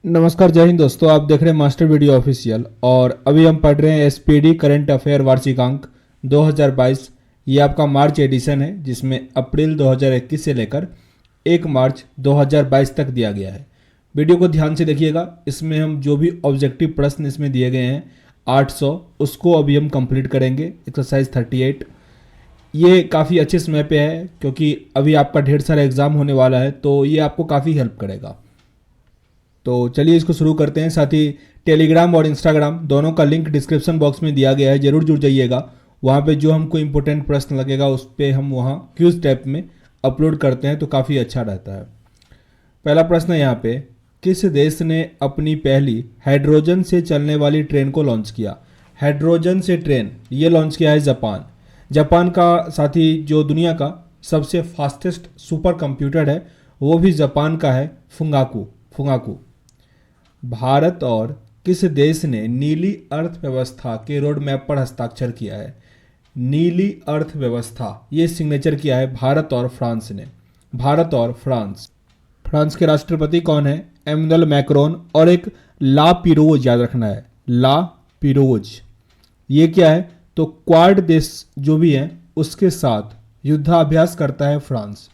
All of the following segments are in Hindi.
नमस्कार, जय हिंद दोस्तों। आप देख रहे हैं मास्टर वीडियो ऑफिशियल और अभी हम पढ़ रहे हैं एसपीडी करंट अफेयर वार्षिकांक 2022। ये आपका मार्च एडिशन है जिसमें अप्रैल 2021 से लेकर 1 मार्च 2022 तक दिया गया है। वीडियो को ध्यान से देखिएगा। इसमें हम जो भी ऑब्जेक्टिव प्रश्न इसमें दिए गए हैं 800, उसको अभी हम कंप्लीट करेंगे। एक्सरसाइज 38 ये काफ़ी अच्छे समय पे है क्योंकि अभी आपका ढेर सारा एग्ज़ाम होने वाला है, तो ये आपको काफ़ी हेल्प करेगा। तो चलिए इसको शुरू करते हैं। साथ ही टेलीग्राम और इंस्टाग्राम दोनों का लिंक डिस्क्रिप्शन बॉक्स में दिया गया है, जरूर जुड़ जाइएगा। वहाँ पे जो हमको इम्पोर्टेंट प्रश्न लगेगा उस पर हम वहाँ क्यूज टाइप में अपलोड करते हैं, तो काफ़ी अच्छा रहता है। पहला प्रश्न है यहाँ पे, किस देश ने अपनी पहली हाइड्रोजन से चलने वाली ट्रेन को लॉन्च किया? हाइड्रोजन से ट्रेन ये लॉन्च किया है जापान। जापान का, साथ ही जो दुनिया का सबसे फास्टेस्ट सुपर कंप्यूटर है वो भी जापान का है, फुंगाकू। भारत और किस देश ने नीली अर्थव्यवस्था के रोड मैप पर हस्ताक्षर किया है? नीली अर्थव्यवस्था ये सिग्नेचर किया है भारत और फ्रांस ने। भारत और फ्रांस। फ्रांस के राष्ट्रपति कौन है? Emmanuel Macron. और एक ला पिरोज याद रखना है, ला पिरोज। ये क्या है? तो क्वाड देश जो भी है उसके साथ युद्धाभ्यास करता है फ्रांस।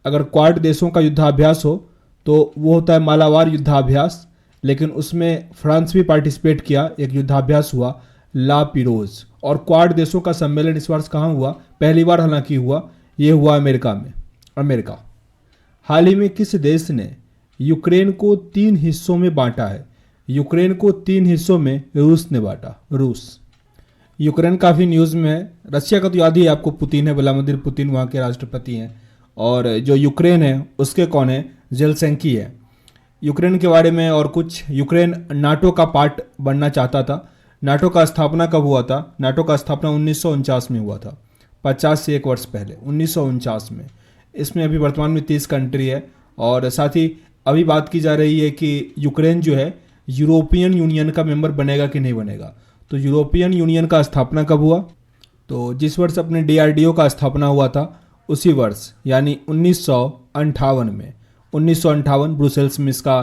अगर क्वाड देशों का युद्धाभ्यास हो तो वो होता है मालाबार युद्धाभ्यास, लेकिन उसमें फ्रांस भी पार्टिसिपेट किया। एक युद्धाभ्यास हुआ ला पिरोज। और क्वाड देशों का सम्मेलन इस वर्ष कहाँ हुआ? पहली बार हालांकि हुआ, ये हुआ अमेरिका में। अमेरिका। हाल ही में किस देश ने यूक्रेन को 3 हिस्सों में बांटा है? यूक्रेन को 3 हिस्सों में रूस ने बांटा। रूस। यूक्रेन काफ़ी न्यूज़ में है। रशिया का तो याद ही है आपको, पुतिन है, व्लादिमीर पुतिन वहाँ के राष्ट्रपति हैं। और जो यूक्रेन है उसके कौन है? जेलेंस्की है। यूक्रेन के बारे में और कुछ, यूक्रेन नाटो का पार्ट बनना चाहता था। नाटो का स्थापना कब हुआ था? नाटो का स्थापना 1949 में हुआ था, 50 से 1 वर्ष पहले, 1949 में। इसमें अभी वर्तमान में 30 कंट्री है। और साथ ही अभी बात की जा रही है कि यूक्रेन जो है यूरोपियन यूनियन का मेंबर बनेगा कि नहीं बनेगा। तो यूरोपियन यूनियन का स्थापना कब हुआ? तो जिस वर्ष अपने डीआरडीओ का स्थापना हुआ था उसी वर्ष, यानी 1958 में। 1958 ब्रुसेल्स में इसका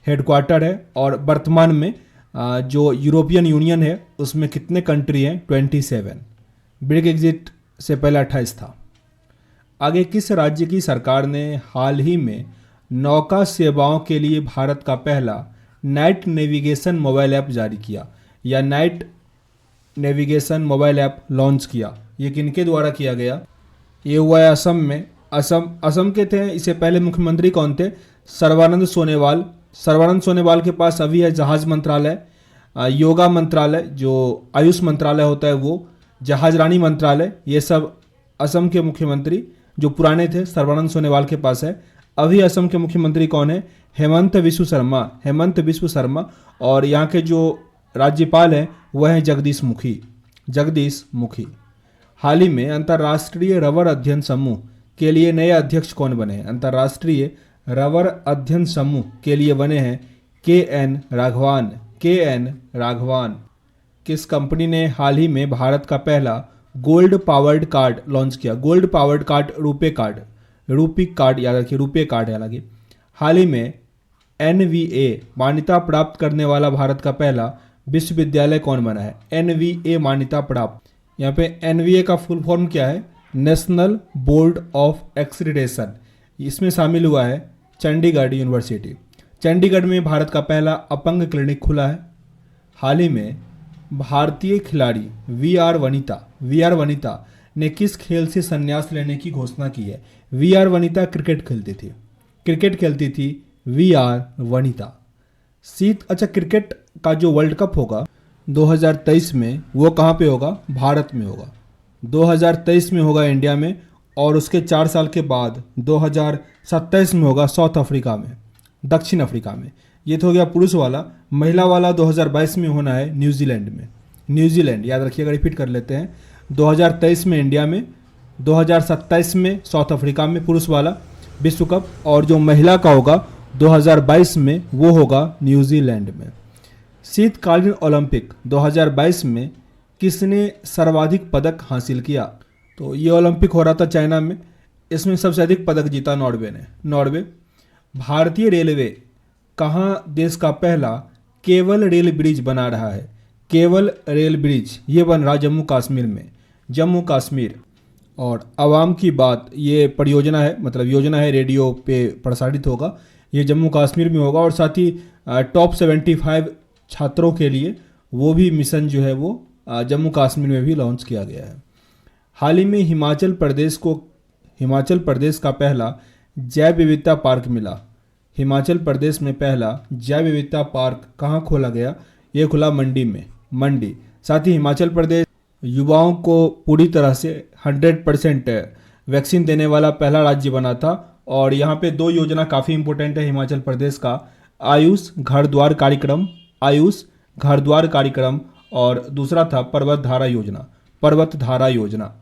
हेडक्वार्टर है। और वर्तमान में जो यूरोपियन यूनियन है उसमें कितने कंट्री हैं? 27। ब्रेक्जिट से पहले 28 था। आगे, किस राज्य की सरकार ने हाल ही में नौका सेवाओं के लिए भारत का पहला नाइट नेविगेशन मोबाइल ऐप जारी किया या night navigation mobile app launch किया? ये किनके द्वारा किया गया? ये हुआ है असम में। असम के थे। इससे पहले मुख्यमंत्री कौन थे? सर्बानंद सोनोवाल। सर्बानंद सोनोवाल के पास अभी है जहाज मंत्रालय, योगा मंत्रालय, जो आयुष मंत्रालय होता है वो, जहाज रानी मंत्रालय, ये सब असम के मुख्यमंत्री जो पुराने थे सर्बानंद सोनोवाल के पास है। अभी असम के मुख्यमंत्री कौन है? हेमंत बिस्व शर्मा। हेमंत बिस्व शर्मा। और यहाँ के जो राज्यपाल हैं वह हैं जगदीश मुखी। हाल ही में अंतर्राष्ट्रीय रबर अध्ययन समूह के लिए नए अध्यक्ष कौन बने हैं? अंतर्राष्ट्रीय रबर अध्ययन समूह के लिए बने हैं के.एन. राघवान। किस कंपनी ने हाल ही में भारत का पहला गोल्ड पावर्ड कार्ड लॉन्च किया? गोल्ड पावर्ड कार्ड, रूपी कार्ड याद रखिए, रुपे कार्ड है। हालांकि हाल ही में एनवीए मान्यता प्राप्त करने वाला भारत का पहला विश्वविद्यालय कौन बना है? एनवीए मान्यता प्राप्त। यहाँ पे एनवीए का फुल फॉर्म क्या है? National board of accreditation. इसमें शामिल हुआ है चंडीगढ़ यूनिवर्सिटी। चंडीगढ़ में भारत का पहला अपंग क्लिनिक खुला है। हाल ही में भारतीय खिलाड़ी वी आर वनिता ने किस खेल से संन्यास लेने की घोषणा की है? वी आर वनिता क्रिकेट खेलती थी वी आर वनिता। क्रिकेट का जो वर्ल्ड कप होगा 2023 में, वो कहाँ पे होगा? भारत में होगा। 2023 में होगा इंडिया में, और उसके 4 साल के बाद 2027 में होगा साउथ अफ्रीका में, दक्षिण अफ्रीका में। ये तो हो गया पुरुष वाला। महिला वाला 2022 में होना है न्यूजीलैंड में। न्यूजीलैंड याद रखिएगा, रिपीट कर लेते हैं। 2023 में इंडिया में, 2027 में साउथ अफ्रीका में पुरुष वाला विश्व कप, और जो महिला का होगा 2022 में वो होगा न्यूजीलैंड में। शीतकालीन ओलंपिक 2022 में किसने सर्वाधिक पदक हासिल किया? तो ये ओलंपिक हो रहा था चाइना में। इसमें सबसे अधिक पदक जीता नॉर्वे ने। भारतीय रेलवे कहाँ देश का पहला केबल रेल ब्रिज बना रहा है? केबल रेल ब्रिज ये बन रहा जम्मू कश्मीर में, जम्मू कश्मीर। और आवाम की बात ये परियोजना है, मतलब योजना है, रेडियो पे प्रसारित होगा, ये जम्मू कश्मीर में होगा। और साथ ही टॉप 75 छात्रों के लिए वो भी मिशन जो है वो जम्मू कश्मीर में भी लॉन्च किया गया है। हाल ही में हिमाचल प्रदेश का पहला जैव विविधता पार्क मिला। हिमाचल प्रदेश में पहला जैव विविधता पार्क कहाँ खोला गया? ये खुला मंडी में, मंडी। साथ ही हिमाचल प्रदेश युवाओं को पूरी तरह से 100% वैक्सीन देने वाला पहला राज्य बना था। और यहाँ पे 2 योजना काफ़ी इंपॉर्टेंट है हिमाचल प्रदेश का, आयुष घर द्वार कार्यक्रम, आयुष घर द्वार कार्यक्रम, और दूसरा था पर्वत धारा योजना, पर्वत धारा योजना।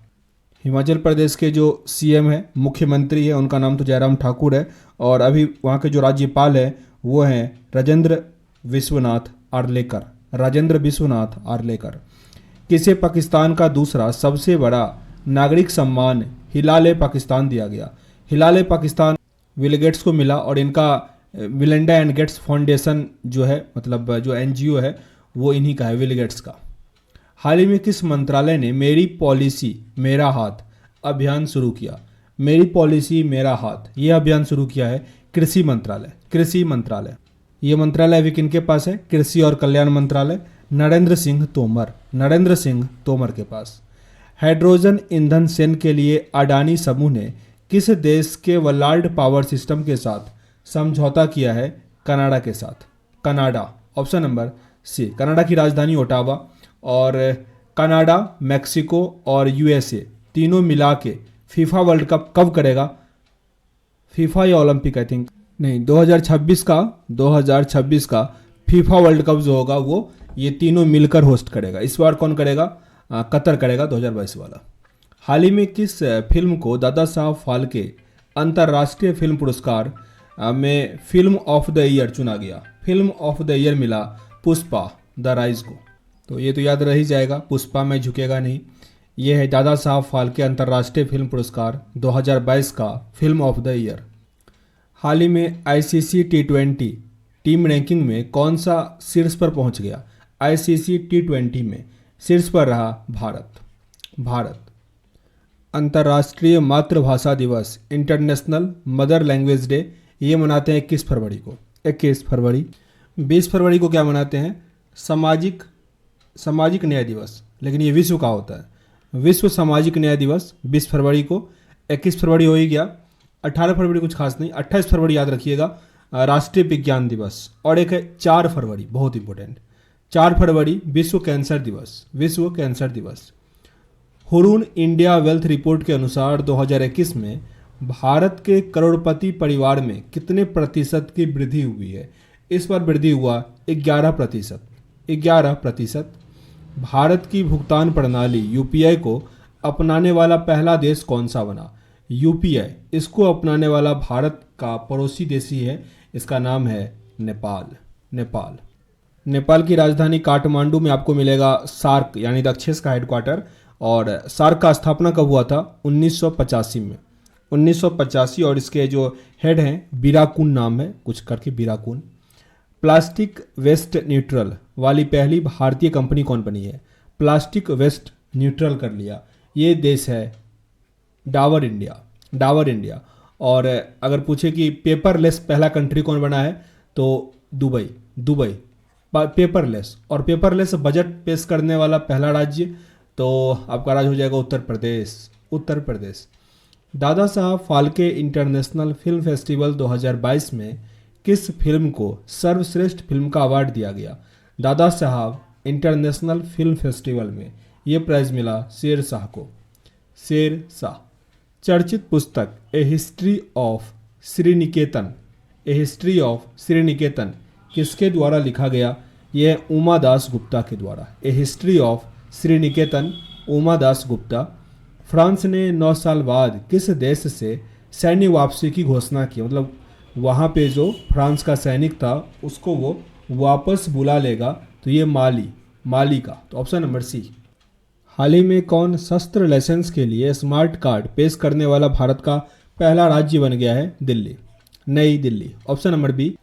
हिमाचल प्रदेश के जो सीएम है, मुख्यमंत्री है, उनका नाम तो जयराम ठाकुर है। और अभी वहाँ के जो राज्यपाल है वो हैं राजेंद्र विश्वनाथ आर्लेकर, राजेंद्र विश्वनाथ आर्लेकर। किसे पाकिस्तान का दूसरा सबसे बड़ा नागरिक सम्मान हिलाल पाकिस्तान दिया गया? हिलाल पाकिस्तान बिल गेट्स को मिला, और इनका मिलिंडा एंड गेट्स फाउंडेशन जो है, मतलब जो एनजीओ है, वो इन्हीं का है, बिल गेट्स का। हाल ही में किस मंत्रालय ने मेरी पॉलिसी मेरा हाथ अभियान शुरू किया? मेरी पॉलिसी मेरा हाथ ये अभियान शुरू किया है कृषि मंत्रालय, कृषि मंत्रालय। ये मंत्रालय अभी किनके पास है? कृषि और कल्याण मंत्रालय, नरेंद्र सिंह तोमर, नरेंद्र सिंह तोमर के पास। हाइड्रोजन ईंधन सेन के लिए अडानी समूह ने किस देश के वलार्ड पावर सिस्टम के साथ समझौता किया है? कनाडा के साथ, Canada. Option number C, Canada की राजधानी ओटावा। और कनाडा, मैक्सिको और यूएसए तीनों मिला के फीफा वर्ल्ड कप कब करेगा? फीफा या ओलंपिक, आई थिंक नहीं, 2026 का फीफा वर्ल्ड कप जो होगा वो ये तीनों मिलकर होस्ट करेगा। इस बार कौन करेगा? कतर करेगा 2022 वाला। हाल ही में किस फिल्म को दादा साहब फाल्के अंतर्राष्ट्रीय फिल्म पुरस्कार में फिल्म ऑफ द ईयर चुना गया? फिल्म ऑफ द ईयर मिला पुष्पा द राइज को। तो ये तो याद रह ही जाएगा, पुष्पा में झुकेगा नहीं। ये है दादा साहब फाल्के अंतर्राष्ट्रीय फिल्म पुरस्कार 2022 का फिल्म ऑफ द ईयर। हाल ही में आईसीसी T20 टीम रैंकिंग में कौन सा शीर्ष पर पहुंच गया? आईसीसी T20 में शीर्ष पर रहा भारत, भारत। अंतर्राष्ट्रीय मातृभाषा दिवस, इंटरनेशनल मदर लैंग्वेज डे, ये मनाते हैं 21 फरवरी को, 21 फरवरी। 20 फरवरी को क्या मनाते हैं? सामाजिक न्याय दिवस, लेकिन ये विश्व का होता है। विश्व सामाजिक न्याय दिवस 20 फरवरी को। 21 फरवरी हो ही गया। 18 फरवरी कुछ खास नहीं। 28 फरवरी याद रखिएगा, राष्ट्रीय विज्ञान दिवस। और एक है 4 फरवरी, बहुत इंपॉर्टेंट, 4 फरवरी विश्व कैंसर दिवस, विश्व कैंसर दिवस। हुरून इंडिया वेल्थ रिपोर्ट के अनुसार 2021 में भारत के करोड़पति परिवार में कितने प्रतिशत की वृद्धि हुई है? इस बार वृद्धि हुआ 11%, 11%। भारत की भुगतान प्रणाली यूपीआई को अपनाने वाला पहला देश कौन सा बना? यूपीआई, इसको अपनाने वाला भारत का पड़ोसी देश ही है, इसका नाम है नेपाल, नेपाल। नेपाल की राजधानी काठमांडू में आपको मिलेगा सार्क यानी दक्षेस का हेडक्वार्टर। और सार्क का स्थापना कब हुआ था? 1985 में, 1985। और इसके जो हेड हैं बीराकुन नाम है, कुछ करके बीराकुन। प्लास्टिक वेस्ट न्यूट्रल वाली पहली भारतीय कंपनी कौन बनी है? प्लास्टिक वेस्ट न्यूट्रल कर लिया, ये देश है डाबर इंडिया, डाबर इंडिया। और अगर पूछे कि पेपरलेस पहला कंट्री कौन बना है, तो दुबई, दुबई पेपरलेस। और पेपरलेस बजट पेश करने वाला पहला राज्य, तो आपका राज्य हो जाएगा Uttar Pradesh, Uttar Pradesh. Dada Saheb Phalke international film festival 2022 में किस फिल्म को सर्वश्रेष्ठ फिल्म का अवार्ड दिया गया? Dada Saheb international film festival में ये प्राइज मिला शेरशाह को, शेरशाह। चर्चित पुस्तक a history of Sriniketan, a history of Sriniketan किसके द्वारा लिखा गया? यह उमा दास गुप्ता के द्वारा। A history of Sriniketan, Uma Das Gupta. France ने 9 साल बाद किस देश से सैन्य वापसी की घोषणा की? मतलब वहाँ पे जो फ्रांस का सैनिक था उसको वो वापस बुला लेगा, तो ये माली, माली का। तो ऑप्शन नंबर सी। हाल ही में कौन शस्त्र लाइसेंस के लिए स्मार्ट कार्ड पेश करने वाला भारत का पहला राज्य बन गया है? दिल्ली, नई दिल्ली। Option number B.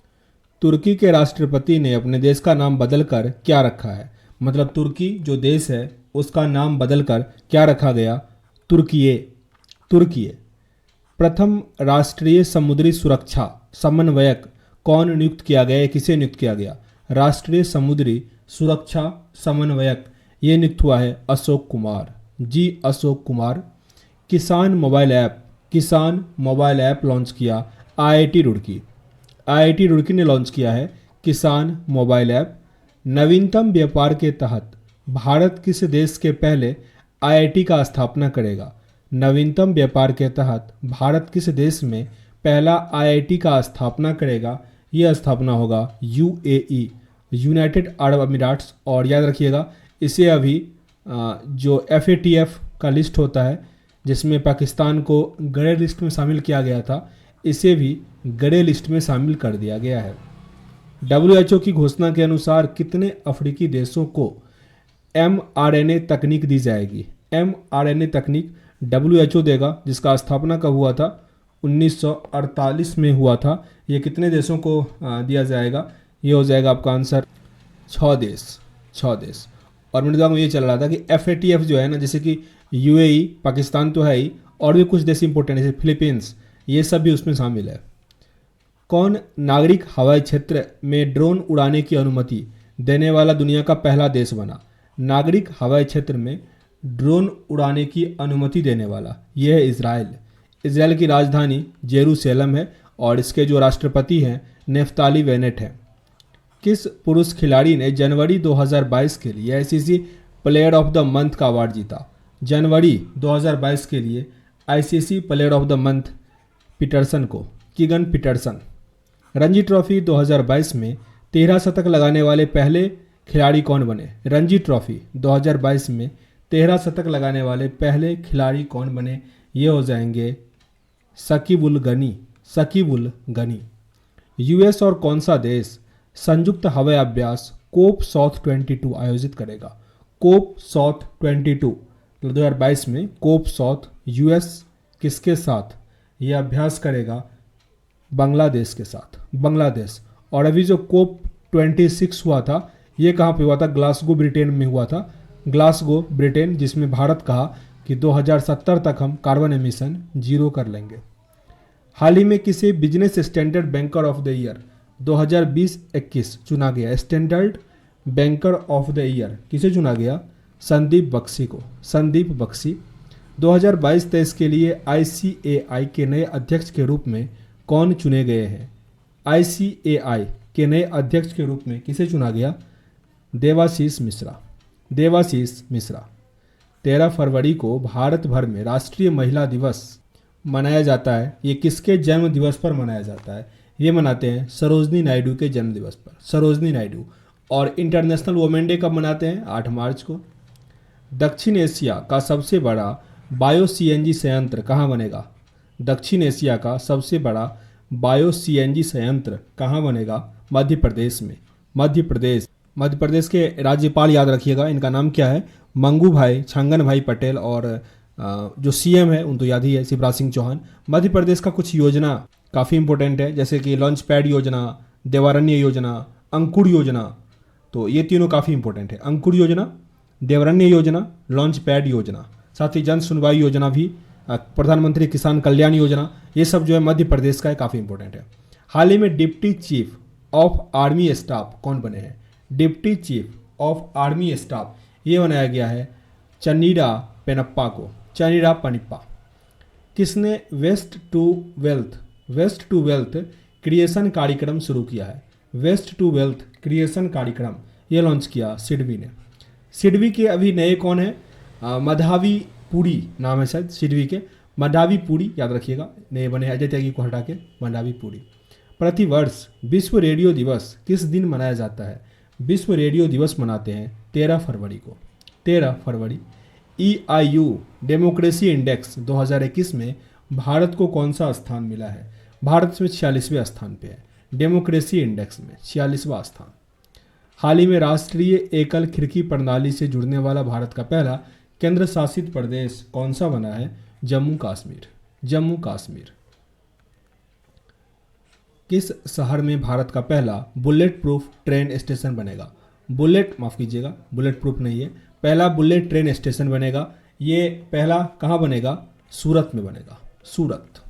तुर्की के राष्ट्रपति ने अपने देश का नाम बदलकर क्या रखा है? मतलब तुर्की जो देश है उसका नाम बदलकर क्या रखा गया? तुर्कीये। तुर्कीये। प्रथम राष्ट्रीय समुद्री सुरक्षा समन्वयक कौन नियुक्त किया गया? किसे नियुक्त किया गया? राष्ट्रीय समुद्री सुरक्षा समन्वयक ये नियुक्त हुआ है अशोक कुमार जी, अशोक कुमार। किसान मोबाइल ऐप लॉन्च किया आईआईटी रुड़की। आईआईटी रुड़की ने लॉन्च किया है किसान मोबाइल ऐप। नवीनतम व्यापार के तहत भारत किस देश के पहले आईआईटी का स्थापना करेगा? नवीनतम व्यापार के तहत भारत किस देश में पहला आईआईटी का स्थापना करेगा? यह स्थापना होगा यूएई, यूनाइटेड अरब अमीराट्स। और याद रखिएगा इसे अभी जो एफएटीएफ का लिस्ट होता है जिसमें पाकिस्तान को ग्रे लिस्ट में शामिल किया गया था, इसे भी ग्रे लिस्ट में शामिल कर दिया गया है। डब्ल्यूएचओ की घोषणा के अनुसार कितने अफ्रीकी देशों को एमआरएनए तकनीक दी जाएगी? एमआरएनए तकनीक डब्ल्यूएचओ देगा, जिसका स्थापना कब हुआ था? 1948 में हुआ था। ये कितने देशों को दिया जाएगा? ये हो जाएगा आपका आंसर 6 देश। 6 देश। और मेरे दिमाग में ये चल रहा था कि एफएटीएफ जो है ना, जैसे कि यूएई, पाकिस्तान तो है ही, और भी कुछ देश इंपॉर्टेंट है जैसे फिलीपींस, ये सब भी उसमें शामिल है। कौन नागरिक हवाई क्षेत्र में ड्रोन उड़ाने की अनुमति देने वाला दुनिया का पहला देश बना? नागरिक हवाई क्षेत्र में ड्रोन उड़ाने की अनुमति देने वाला यह है इजराइल। इजराइल की राजधानी जेरूसलम है और इसके जो राष्ट्रपति हैं नेफ्ताली बेनेट हैं। किस पुरुष खिलाड़ी ने जनवरी 2022 के लिए ICC player of the month का अवार्ड जीता? जनवरी 2022 के लिए ICC player of the month Petersen को, कीगन पीटरसन। रणजी ट्रॉफी 2022 में 13 शतक लगाने वाले पहले खिलाड़ी कौन बने? रणजी ट्रॉफी 2022 में 13 शतक लगाने वाले पहले खिलाड़ी कौन बने? ये हो जाएंगे शकीबुल गनी। शकीबुल गनी। यूएस और कौन सा देश संयुक्त हवाई अभ्यास कोप साउथ 22 आयोजित करेगा? कोप साउथ 22 2022 में कोप साउथ यूएस किसके साथ ये अभ्यास करेगा? बांग्लादेश के साथ। बांग्लादेश। और अभी जो कोप 26 हुआ था ये कहाँ पे हुआ था? ग्लासगो ब्रिटेन में हुआ था। ग्लासगो ब्रिटेन, जिसमें भारत कहा कि 2070 तक हम कार्बन एमिशन 0 कर लेंगे। हाल ही में किसे business standard banker of the year 2020-21 चुना गया? Standard banker of the year किसे चुना गया? संदीप बख्शी को। संदीप बख्शी। 2022-23 के लिए आईसीएआई के नए अध्यक्ष के रूप में कौन चुने गए हैं? आईसीएआई के नए अध्यक्ष के रूप में किसे चुना गया? देवाशीष मिश्रा। देवाशीष मिश्रा। 13 फरवरी को भारत भर में राष्ट्रीय महिला दिवस मनाया जाता है। ये किसके जन्म दिवस पर मनाया जाता है? ये मनाते हैं सरोजनी नायडू के जन्म दिवस पर। सरोजनी नायडू। और इंटरनेशनल वुमेन डे कब मनाते हैं? 8 मार्च को। दक्षिण एशिया का सबसे बड़ा बायो सीएनजी संयंत्र कहाँ बनेगा? दक्षिण एशिया का सबसे बड़ा बायो सीएनजी संयंत्र कहाँ बनेगा? मध्य प्रदेश में। मध्य प्रदेश। मध्य प्रदेश के राज्यपाल याद रखिएगा, इनका नाम क्या है? मंगू भाई छंगन भाई पटेल। और जो सीएम है उन तो याद ही है, शिवराज सिंह चौहान। मध्य प्रदेश का कुछ योजना काफ़ी इंपॉर्टेंट है, जैसे कि लॉन्च पैड योजना, देवारण्य योजना, अंकुर योजना। तो ये तीनों काफ़ी इंपॉर्टेंट है। अंकुर योजना, देवारण्य योजना, लॉन्च पैड योजना। साथ ही जन सुनवाई योजना भी, प्रधानमंत्री किसान कल्याण योजना, ये सब जो है मध्य प्रदेश का है, काफ़ी इंपॉर्टेंट है। हाल ही में deputy chief of army staff कौन बने हैं? Deputy chief of army staff ये बनाया गया है चन्नीरा पेनप्पा को। चन्नीरा पनिप्पा। किसने वेस्ट टू वेल्थ क्रिएशन कार्यक्रम शुरू किया है? वेस्ट टू वेल्थ क्रिएशन कार्यक्रम ये लॉन्च किया सिडबी ने। सिडबी के अभी नए कौन है? मधावी पुरी नाम है शायद सिडबी के। मधावी पुरी याद रखिएगा, नए बने अजय त्यागी को हटा के मधावी पुरी। प्रतिवर्ष विश्व रेडियो दिवस किस दिन मनाया जाता है? विश्व रेडियो दिवस मनाते हैं 13 फरवरी को। 13 फरवरी। EIU डेमोक्रेसी इंडेक्स 2021 में भारत को कौन सा स्थान मिला है? भारत में 46वें स्थान पे है। डेमोक्रेसी इंडेक्स में 46वां स्थान। हाल ही में राष्ट्रीय एकल खिड़की प्रणाली से जुड़ने वाला भारत का पहला केंद्र शासित प्रदेश कौन सा बना है? जम्मू कश्मीर। जम्मू कश्मीर। किस शहर में भारत का पहला बुलेट प्रूफ ट्रेन स्टेशन बनेगा? माफ़ कीजिएगा, बुलेट प्रूफ नहीं है, पहला बुलेट ट्रेन स्टेशन बनेगा। ये पहला कहाँ बनेगा? सूरत में बनेगा, सूरत।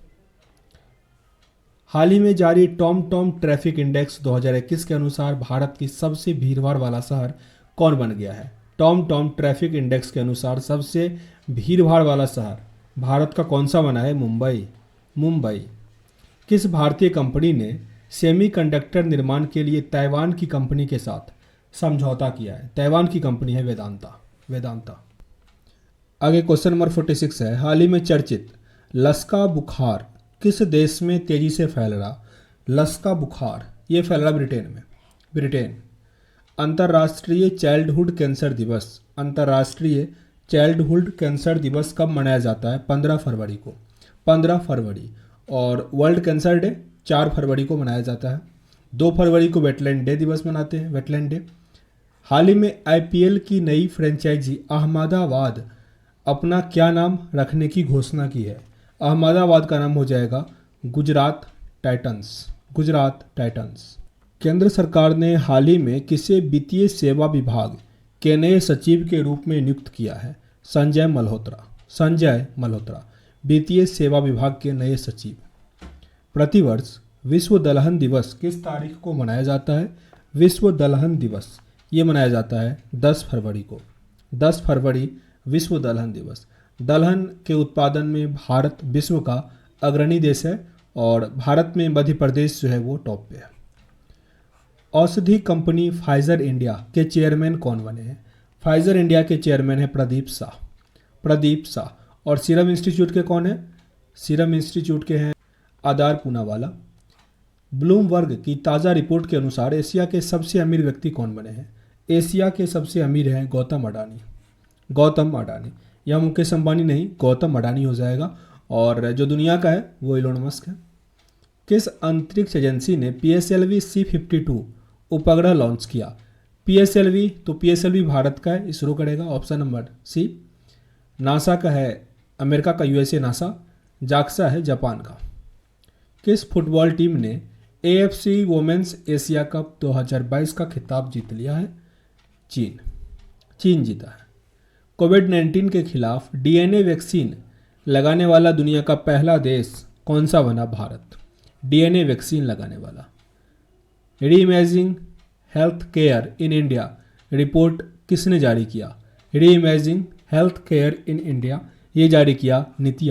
हाल ही में जारी टॉम ट्रैफिक इंडेक्स 2021 के अनुसार भारत की सबसे भीड़भाड़ वाला शहर कौन बन गया है? टॉम ट्रैफिक इंडेक्स के अनुसार सबसे भीड़भाड़ वाला शहर भारत का कौन सा बना है? मुंबई। किस भारतीय कंपनी ने सेमीकंडक्टर निर्माण के लिए ताइवान की कंपनी के साथ समझौता किया है? ताइवान की कंपनी है वेदांता। आगे क्वेश्चन नंबर 46 है, हाल ही में चर्चित लसका बुखार किस देश में तेजी से फैल रहा? लसका बुखार ये फैल रहा ब्रिटेन। अंतर्राष्ट्रीय चाइल्डहुड कैंसर दिवस कब मनाया जाता है? 15 फरवरी को, 15 फरवरी। और वर्ल्ड कैंसर डे 4 फरवरी को मनाया जाता है। 2 फरवरी को वेटलैंड डे दिवस मनाते हैं, वेटलैंड डे। हाल ही में आईपीएल की नई फ्रेंचाइजी अहमदाबाद अपना क्या नाम रखने की घोषणा की है? अहमदाबाद का नाम हो जाएगा गुजरात टाइटंस। केंद्र सरकार ने हाल ही में किसे वित्तीय सेवा विभाग के नए सचिव के रूप में नियुक्त किया है? संजय मल्होत्रा वित्तीय सेवा विभाग के नए सचिव। प्रतिवर्ष विश्व दलहन दिवस किस तारीख को मनाया जाता है? विश्व दलहन दिवस ये मनाया जाता है 10 फरवरी को, 10 फरवरी विश्व दलहन दिवस। दलहन के उत्पादन में भारत विश्व का अग्रणी देश है और भारत में मध्य प्रदेश जो है वो टॉप पे है। औषधि कंपनी फाइजर इंडिया के चेयरमैन कौन बने हैं? फाइजर इंडिया के चेयरमैन है प्रदीप शाह। और सीरम इंस्टीट्यूट के कौन है? सीरम इंस्टीट्यूट के हैं आदार पूनावाला। ब्लूमबर्ग की ताज़ा रिपोर्ट के अनुसार एशिया के सबसे अमीर व्यक्ति कौन बने हैं? एशिया के सबसे अमीर हैं गौतम अडानी। यह मुकेश अंबानी नहीं, गौतम अडानी हो जाएगा। और जो दुनिया का है वो इलोन मस्क है। किस अंतरिक्ष एजेंसी ने PSLV C-52 उपग्रह लॉन्च किया? PSLV भारत का है, इसरो करेगा, ऑप्शन नंबर सी। नासा का है अमेरिका का, USA नासा। जाक्सा है जापान का। किस फुटबॉल टीम ने AFC वोमेंस एशिया कप 2022 का खिताब जीत लिया है? चीन जीता है। कोविड-19 के खिलाफ DNA वैक्सीन लगाने वाला दुनिया का पहला देश कौन सा बना? भारत। DNA वैक्सीन लगाने वाला। Reimagining health care in India report किसने जारी किया? Reimagining health care in India ये जारी किया नीति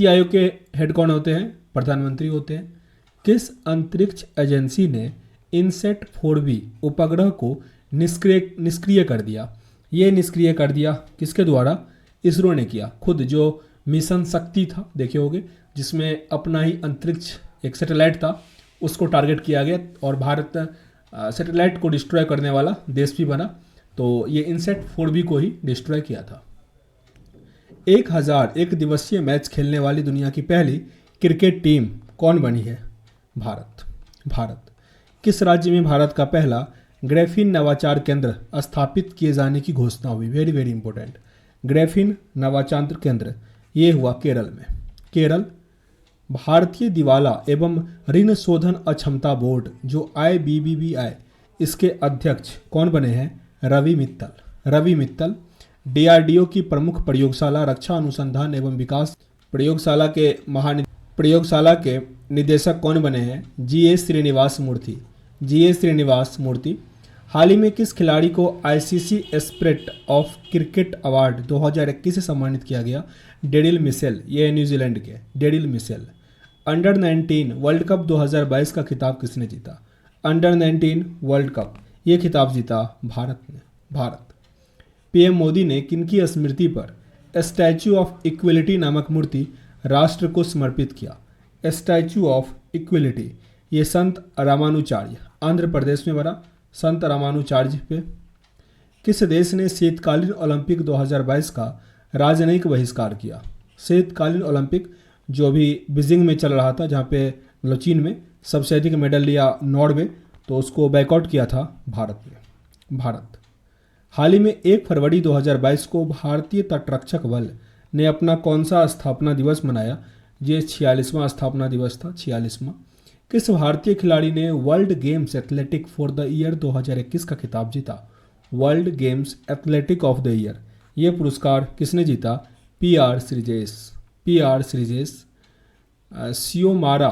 आयोग के हेड कौन होते हैं? प्रधानमंत्री होते हैं। किस अंतरिक्ष एजेंसी ने इनसेट 4B उपग्रह को निष्क्रिय कर दिया? ये निष्क्रिय कर दिया किसके द्वारा? इसरो ने किया खुद। जो मिशन शक्ति था देखे होंगे, जिसमें अपना ही अंतरिक्ष एक सैटेलाइट था, उसको टारगेट किया गया और भारत सैटेलाइट को डिस्ट्रॉय करने वाला देश भी बना। तो ये इनसेट 4B को ही डिस्ट्रॉय किया था। 1001 दिवसीय मैच खेलने वाली दुनिया की पहली क्रिकेट टीम कौन बनी है? भारत। किस राज्य में भारत का पहला ग्रैफीन नवाचार केंद्र स्थापित किए जाने की घोषणा हुई? Very important. ग्रैफीन नवाचार केंद्र ये हुआ केरल में। केरल। भारतीय दिवाला एवं ऋण शोधन अक्षमता बोर्ड जो IBBBI, इसके अध्यक्ष कौन बने हैं? रवि मित्तल। DRDO की प्रमुख प्रयोगशाला रक्षा अनुसंधान एवं विकास प्रयोगशाला के निदेशक कौन बने हैं? GS श्रीनिवास मूर्ति। हाल ही में किस खिलाड़ी को ICC spirit of cricket award 2021 से सम्मानित किया गया? डेरिल मिशेल, ये न्यूजीलैंड के Daryl Mitchell. Under 19 world cup 2022 का खिताब किसने जीता? अंडर 19 वर्ल्ड कप ये खिताब जीता भारत। PM मोदी ने किनकी स्मृति पर स्टैच्यू ऑफ इक्वलिटी नामक मूर्ति राष्ट्र को समर्पित किया? स्टैच्यू ऑफ इक्वलिटी ये संत रामानुचार्य, आंध्र प्रदेश में बना, संत रामानुचार्य पे। किस देश ने शीतकालीन ओलंपिक 2022 का राजनयिक बहिष्कार किया? शीतकालीन ओलंपिक जो भी बीजिंग में चल रहा था, जहाँ पे मतलब चीन में सबसे अधिक मेडल लिया नॉर्वे, तो उसको बैकआउट किया था भारत। हाल ही में 1 फरवरी 2022 को भारतीय तटरक्षक बल ने अपना कौन सा स्थापना दिवस मनाया? ये 46वां स्थापना दिवस था, 46वां। किस भारतीय खिलाड़ी ने world games athletic for the year 2021 का खिताब जीता? World games athletic of the year, ये पुरस्कार किसने जीता? पीआर श्रीजेश। पीआर श्रीजेश। सियोमारा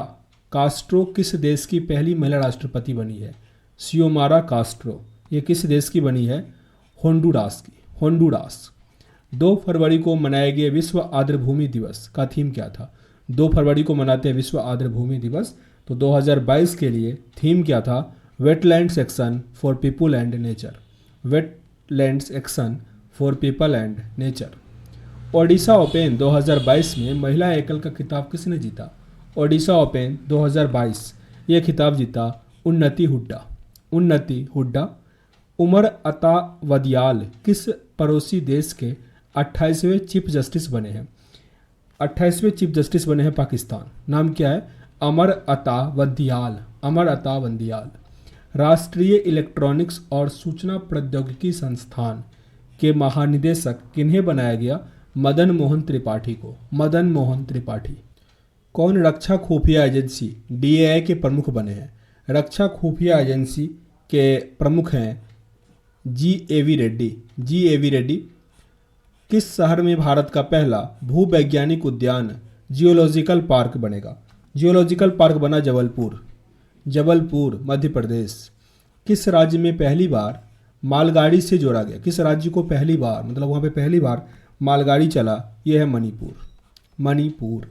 कास्ट्रो किस देश की पहली महिला राष्ट्रपति बनी है? सियोमारा कास्ट्रो ये किस देश की बनी है? होंडुरास की। होंडुरास। 2 फरवरी को मनाए गए विश्व आर्द्रभूमि दिवस का थीम क्या था? 2 फरवरी को मनाते हैं विश्व आर्द्रभूमि दिवस, तो 2022 के लिए थीम क्या था? Wetlands action for people and nature. Wetlands action for people and nature. Odisha open 2022 में महिला एकल का खिताब किसने जीता? ओडिशा ओपन 2022 ये खिताब जीता उन्नति हुड्डा। उन्नति हुड्डा। उमर अता वदियाल किस पड़ोसी देश के 28वें चीफ जस्टिस बने हैं? 28वें चीफ जस्टिस बने हैं पाकिस्तान। नाम क्या है? अमर अता वदियाल। अमर अता वदियाल। राष्ट्रीय इलेक्ट्रॉनिक्स और सूचना प्रौद्योगिकी संस्थान के महानिदेशक किन्हें बनाया गया? मदन मोहन त्रिपाठी को। मदन मोहन त्रिपाठी। कौन रक्षा खुफिया एजेंसी डीएआई के प्रमुख बने हैं? रक्षा खुफिया एजेंसी के प्रमुख हैं जी.ए.वी. रेड्डी। जी.ए.वी. रेड्डी। किस शहर में भारत का पहला भूवैज्ञानिक उद्यान जियोलॉजिकल पार्क बनेगा? जियोलॉजिकल पार्क बना जबलपुर। जबलपुर मध्य प्रदेश। किस राज्य में पहली बार मालगाड़ी से जोड़ा गया? किस राज्य को पहली बार, मतलब वहाँ पे पहली बार मालगाड़ी चला? यह है मणिपुर। मणिपुर।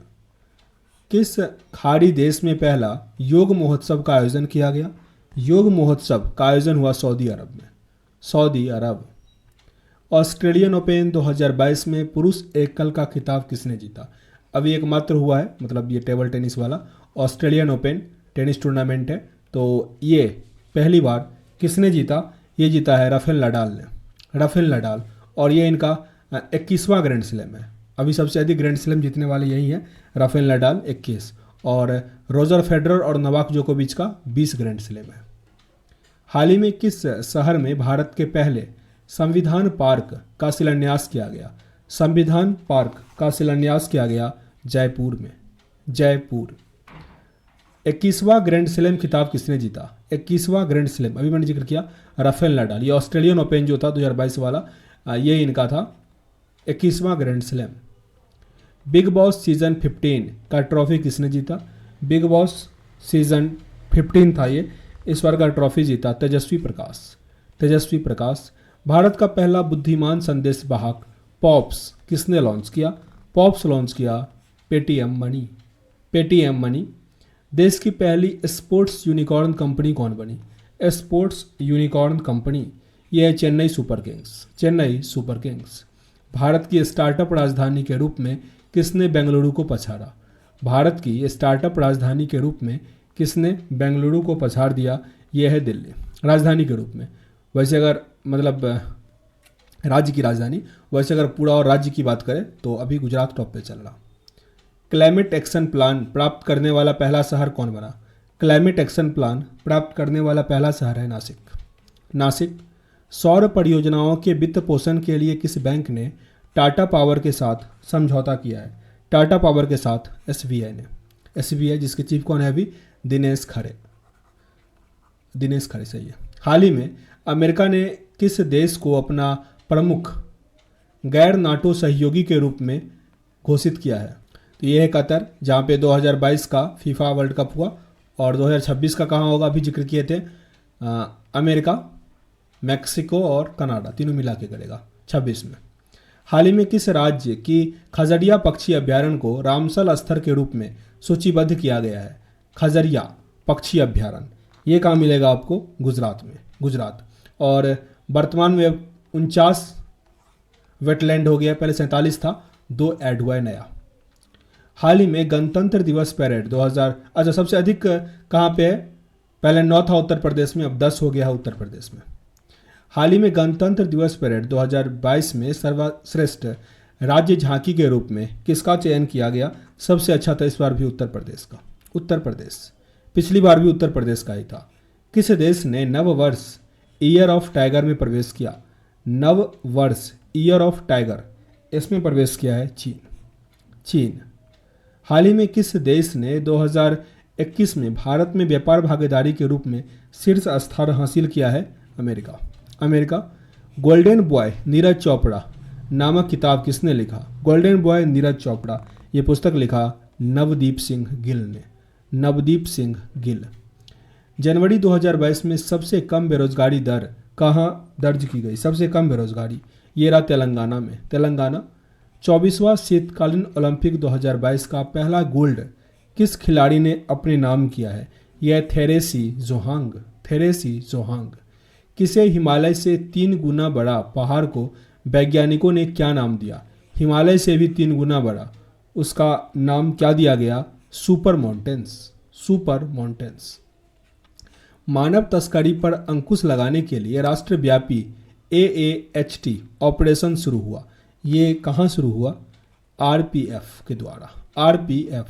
किस खाड़ी देश में पहला योग महोत्सव का आयोजन किया गया? योग महोत्सव का आयोजन हुआ सऊदी अरब में। सऊदी अरब। ऑस्ट्रेलियन ओपन 2022 में पुरुष एकल का खिताब किसने जीता? अभी एकमात्र हुआ है, मतलब ये टेबल टेनिस वाला ऑस्ट्रेलियन ओपन टेनिस टूर्नामेंट है, तो ये पहली बार किसने जीता? ये जीता है राफेल नडाल ने। Rafael Nadal. और ये इनका 21वां ग्रैंड स्लैम है। अभी सबसे अधिक ग्रैंड स्लैम जीतने वाले यही हैं, राफेल नडाल 21, और रोजर फेडरर और नोवाक जोकोविच का 20 ग्रैंड स्लैम है। हाल ही में किस शहर में भारत के पहले संविधान पार्क का शिलान्यास किया गया? संविधान पार्क का शिलान्यास किया गया जयपुर में। जयपुर। 21वां ग्रैंड स्लैम खिताब किसने जीता? 21वां ग्रैंड स्लैम अभी मैंने जिक्र किया राफेल नडाल। ये ऑस्ट्रेलियन ओपन जो था 2022 वाला, ये इनका था 21वां grand slam. Bigg Boss season 15 का ट्रॉफी किसने जीता? बिग बॉस सीजन 15 था ये, इस बार का ट्रॉफी जीता तेजस्वी प्रकाश। तेजस्वी प्रकाश। भारत का पहला बुद्धिमान संदेश वाहक पॉप्स किसने लॉन्च किया? पॉप्स लॉन्च किया पेटीएम मनी। Paytm money. देश की पहली स्पोर्ट्स यूनिकॉर्न कंपनी कौन बनी? स्पोर्ट्स यूनिकॉर्न कंपनी यह है Chennai super Kings. Chennai super Kings. Bharat की स्टार्टअप राजधानी के रूप में किसने बेंगलुरु को पछाड़ा? भारत की स्टार्टअप राजधानी के रूप में किसने बेंगलुरु को पछाड़ दिया? यह है दिल्ली। राजधानी के रूप में, वैसे अगर मतलब राज्य की राजधानी, वैसे अगर पूरा और राज्य की बात करें तो अभी गुजरात टॉप पे चल रहा। क्लाइमेट एक्शन प्लान प्राप्त करने वाला पहला शहर कौन बना? क्लाइमेट एक्शन प्लान प्राप्त करने वाला पहला शहर है नासिक। नासिक। सौर परियोजनाओं के वित्त पोषण के लिए किस बैंक ने टाटा पावर के साथ समझौता किया है? टाटा पावर के साथ एसबीआई ने। एसबीआई जिसके चीफ कौन है अभी? दिनेश खरे। दिनेश खरे सही है। हाल ही में अमेरिका ने किस देश को अपना प्रमुख गैर नाटो सहयोगी के रूप में घोषित किया है? तो ये है कतर, जहाँ पे 2022 का फीफा वर्ल्ड कप हुआ, और 2026 का कहाँ होगा अभी जिक्र किए थे, अमेरिका, मैक्सिको और कनाडा, तीनों मिला के करेगा 26 में। हाल ही में किस राज्य की खजड़िया पक्षी अभ्यारण्य को रामसल स्तर के रूप में सूचीबद्ध किया गया है? खजड़िया पक्षी अभ्यारण्य ये कहाँ मिलेगा आपको? गुजरात में। गुजरात। और वर्तमान में 49 वेटलैंड हो गया, पहले 47 था, 2 ऐड हुआ है नया। हाल ही में गणतंत्र दिवस परेड 2000, अच्छा सबसे अधिक कहाँ पे है? पहले 9 था उत्तर प्रदेश में, अब 10 हो गया है उत्तर प्रदेश में। हाल ही में गणतंत्र दिवस परेड 2022 में सर्वश्रेष्ठ राज्य झांकी के रूप में किसका चयन किया गया? सबसे अच्छा था इस बार भी उत्तर प्रदेश का। उत्तर प्रदेश। पिछली बार भी उत्तर प्रदेश का ही था। किस देश ने नव वर्ष ईयर ऑफ टाइगर में प्रवेश किया? नव वर्ष ईयर ऑफ टाइगर इसमें प्रवेश किया है चीन। चीन। हाल ही में किस देश ने 2021 में भारत में व्यापार भागीदारी के रूप में शीर्ष स्थान हासिल किया है? America. Golden boy Neeraj Chopra नामक किताब किसने लिखा? गोल्डन बॉय नीरज चोपड़ा, ये पुस्तक लिखा नवदीप सिंह गिल ने। नवदीप सिंह गिल। जनवरी 2022 में सबसे कम बेरोजगारी दर कहाँ दर्ज की गई? सबसे कम बेरोजगारी ये रहा तेलंगाना में। तेलंगाना। 24वां शीतकालीन ओलंपिक 2022 का पहला गोल्ड किस खिलाड़ी ने अपने नाम किया है? यह थेरेसी जोहांग। किसे हिमालय से 3 गुना बड़ा पहाड़ को वैज्ञानिकों ने क्या नाम दिया? हिमालय से भी 3 गुना बड़ा, उसका नाम क्या दिया गया? Super mountains. मानव तस्करी पर अंकुश लगाने के लिए राष्ट्रव्यापी AAHT ऑपरेशन शुरू हुआ। ये कहाँ शुरू हुआ? RPF के द्वारा। RPF।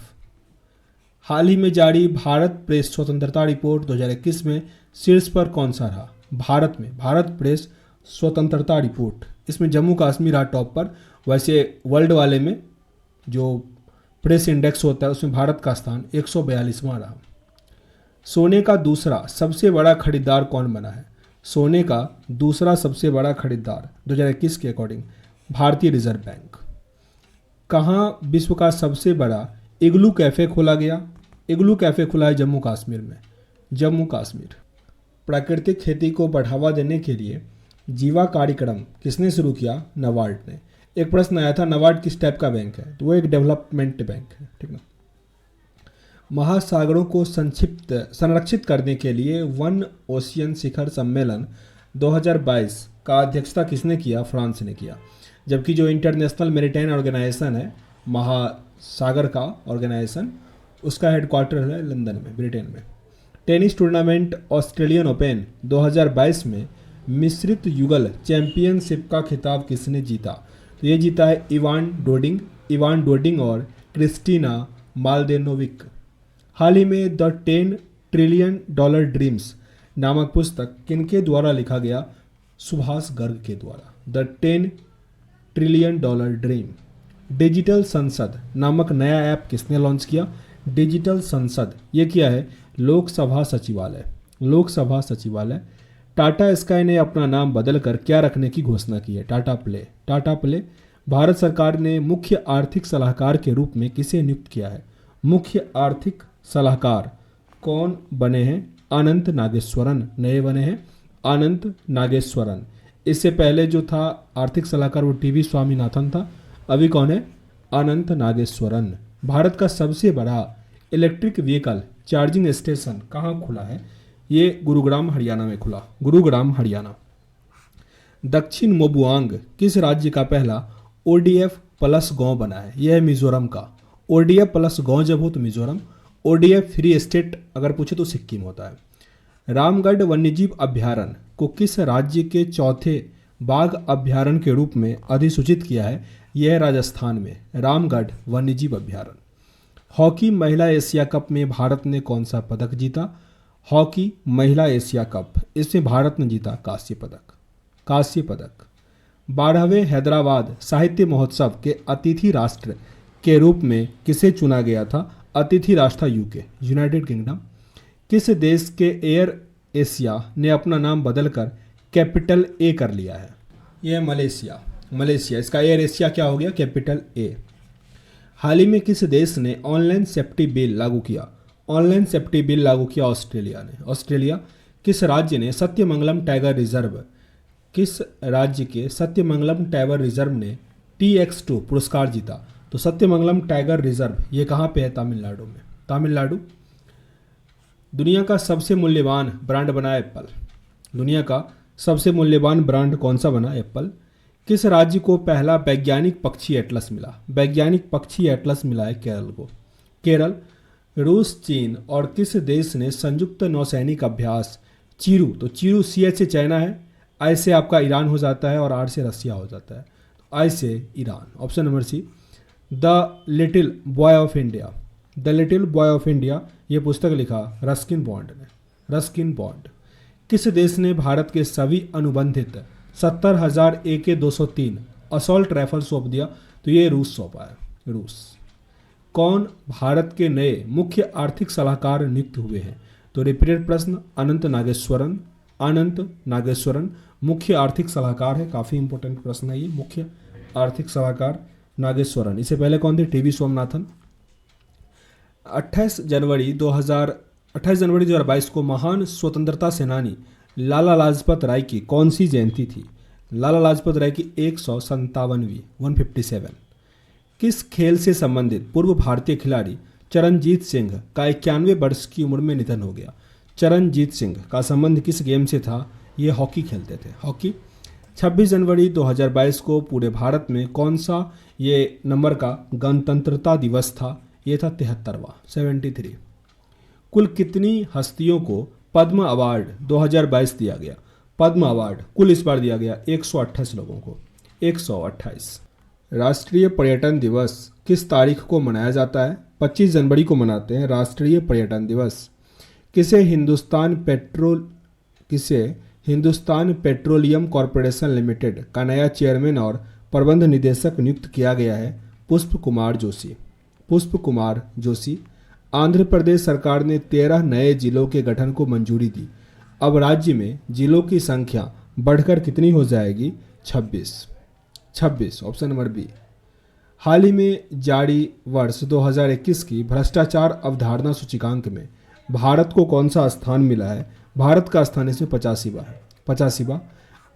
हाल ही में जारी भारत प्रेस स्वतंत्रता रिपोर्ट 2021 में शीर्ष पर कौन सा रहा? भारत प्रेस स्वतंत्रता रिपोर्ट, इसमें जम्मू कश्मीर रहा टॉप पर। वैसे वर्ल्ड वाले में जो प्रेस इंडेक्स होता है उसमें भारत का स्थान 142वां रहा। सोने का दूसरा सबसे बड़ा खरीदार कौन बना है? सोने का दूसरा सबसे बड़ा खरीदार 2021 के अकॉर्डिंग भारतीय रिजर्व बैंक। कहाँ विश्व का सबसे बड़ा इग्लू कैफ़े खोला गया? इग्लू कैफ़े खुला है जम्मू कश्मीर में। जम्मू कश्मीर। प्राकृतिक खेती को बढ़ावा देने के लिए जीवा कार्यक्रम किसने शुरू किया? नाबार्ड ने। एक प्रश्न आया था नाबार्ड किस टाइप का बैंक है, तो वो एक डेवलपमेंट बैंक है, ठीक ना। महासागरों को संरक्षित करने के लिए वन ओशियन शिखर सम्मेलन 2022 का अध्यक्षता किसने किया? फ्रांस ने किया। जबकि जो इंटरनेशनल मैरीटाइम ऑर्गेनाइजेशन है, महासागर का ऑर्गेनाइजेशन, उसका हेडक्वार्टर है लंदन में, ब्रिटेन में। टेनिस टूर्नामेंट ऑस्ट्रेलियन ओपन 2022 में मिश्रित युगल चैंपियनशिप का खिताब किसने जीता? तो ये जीता है इवान डोडिंग और क्रिस्टीना माल्देनोविक। हाल ही में द 10 ट्रिलियन डॉलर ड्रीम्स नामक पुस्तक किनके द्वारा लिखा गया? सुभाष गर्ग के द्वारा। The 10 trillion dollar dream. Digital संसद नामक नया ऐप किसने लॉन्च किया? डिजिटल संसद, ये क्या है? लोकसभा सचिवालय। टाटा स्काई ने अपना नाम बदलकर क्या रखने की घोषणा की है? टाटा प्ले। भारत सरकार ने मुख्य आर्थिक सलाहकार के रूप में किसे नियुक्त किया है? मुख्य आर्थिक सलाहकार कौन बने हैं? अनंत नागेश्वरन नए बने हैं, अनंत नागेश्वरन। इससे पहले जो था आर्थिक सलाहकार वो टीवी स्वामीनाथन था, अभी कौन है? अनंत नागेश्वरन। भारत का सबसे बड़ा इलेक्ट्रिक व्हीकल चार्जिंग स्टेशन कहाँ खुला है? ये गुरुग्राम हरियाणा में खुला। गुरुग्राम हरियाणा। दक्षिण मोबुआंग किस राज्य का पहला ODF प्लस गांव बना है? यह है मिजोरम का। ODF प्लस गांव जब हो तो मिजोरम, ODF फ्री स्टेट अगर पूछे तो सिक्किम होता है। रामगढ़ वन्यजीव अभ्यारण्य को किस राज्य के चौथे बाघ अभ्यारण्य के रूप में अधिसूचित किया है? यह है राजस्थान में, रामगढ़ वन्यजीव अभ्यारण्य। हॉकी महिला एशिया कप में भारत ने कौन सा पदक जीता? हॉकी महिला एशिया कप, इसमें भारत ने जीता कांस्य पदक। 12वें हैदराबाद साहित्य महोत्सव के अतिथि राष्ट्र के रूप में किसे चुना गया था? अतिथि राष्ट्र था यूके, यूनाइटेड किंगडम। किस देश के एयर एशिया ने अपना नाम बदलकर कैपिटल ए कर लिया है? यह मलेशिया। इसका एयर एशिया क्या हो गया? Capital A. हाल ही में किस देश ने ऑनलाइन सेफ्टी बिल लागू किया? ऑस्ट्रेलिया ने। ऑस्ट्रेलिया। किस राज्य ने सत्यमंगलम टाइगर रिजर्व, किस राज्य के सत्यमंगलम टाइगर रिजर्व ने TX2 पुरस्कार जीता? तो सत्यमंगलम टाइगर रिजर्व ये कहाँ पे है? तमिलनाडु में। तमिलनाडु। दुनिया का सबसे मूल्यवान ब्रांड बना एप्पल। दुनिया का सबसे मूल्यवान ब्रांड कौन सा बना? एप्पल। किस राज्य को पहला वैज्ञानिक पक्षी एटलस मिला? वैज्ञानिक पक्षी एटलस मिला है केरल को। केरल। रूस, चीन और किस देश ने संयुक्त नौसैनिक अभ्यास चीरू, तो चीरू CH से चाइना है, I से आपका ईरान हो जाता है और R से रसिया हो जाता है, तो I से Iran. Option number C. The little boy of India ये पुस्तक लिखा रस्किन बॉन्ड ने। Ruskin Bond. किस देश ने भारत के सभी अनुबंधित 70,000 AK-203 असॉल्ट राइफल सौंप दिया? तो ये रूस सौंपा है, रूस। कौन भारत के नए मुख्य आर्थिक सलाहकार नियुक्त हुए हैं? तो रिपीटेड प्रश्न, अनंत नागेश्वरन मुख्य आर्थिक सलाहकार है। काफ़ी इंपॉर्टेंट प्रश्न है ये, मुख्य आर्थिक सलाहकार नागेश्वरन। इससे पहले कौन थे? टीवी सोमनाथन। 28 जनवरी 2022 को महान स्वतंत्रता सेनानी लाला लाजपत राय की कौन सी जयंती थी? लाला लाजपत राय की 157वीं 157। किस खेल से संबंधित पूर्व भारतीय खिलाड़ी चरणजीत सिंह का 91 वर्ष की उम्र में निधन हो गया? चरणजीत सिंह का संबंध किस गेम से था? ये हॉकी खेलते थे, हॉकी। 26 जनवरी 2022 को पूरे भारत में कौन सा ये नंबर का गणतंत्रता दिवस था? ये था 73वां 73। कुल कितनी हस्तियों को पद्म अवार्ड 2022 दिया गया? पद्म अवार्ड कुल इस बार दिया गया 128 लोगों को, 128। राष्ट्रीय पर्यटन दिवस किस तारीख को मनाया जाता है? 25 जनवरी को मनाते हैं राष्ट्रीय पर्यटन दिवस। किसे हिंदुस्तान पेट्रोलियम कॉरपोरेशन लिमिटेड का नया चेयरमैन और प्रबंध निदेशक नियुक्त किया गया है? पुष्प कुमार जोशी। आंध्र प्रदेश सरकार ने 13 नए जिलों के गठन को मंजूरी दी। अब राज्य में जिलों की संख्या बढ़कर कितनी हो जाएगी? 26, ऑप्शन नंबर बी। हाल ही में जारी वर्ष 2021 की भ्रष्टाचार अवधारणा सूचकांक में भारत को कौन सा स्थान मिला है? भारत का स्थान इसमें 85वां।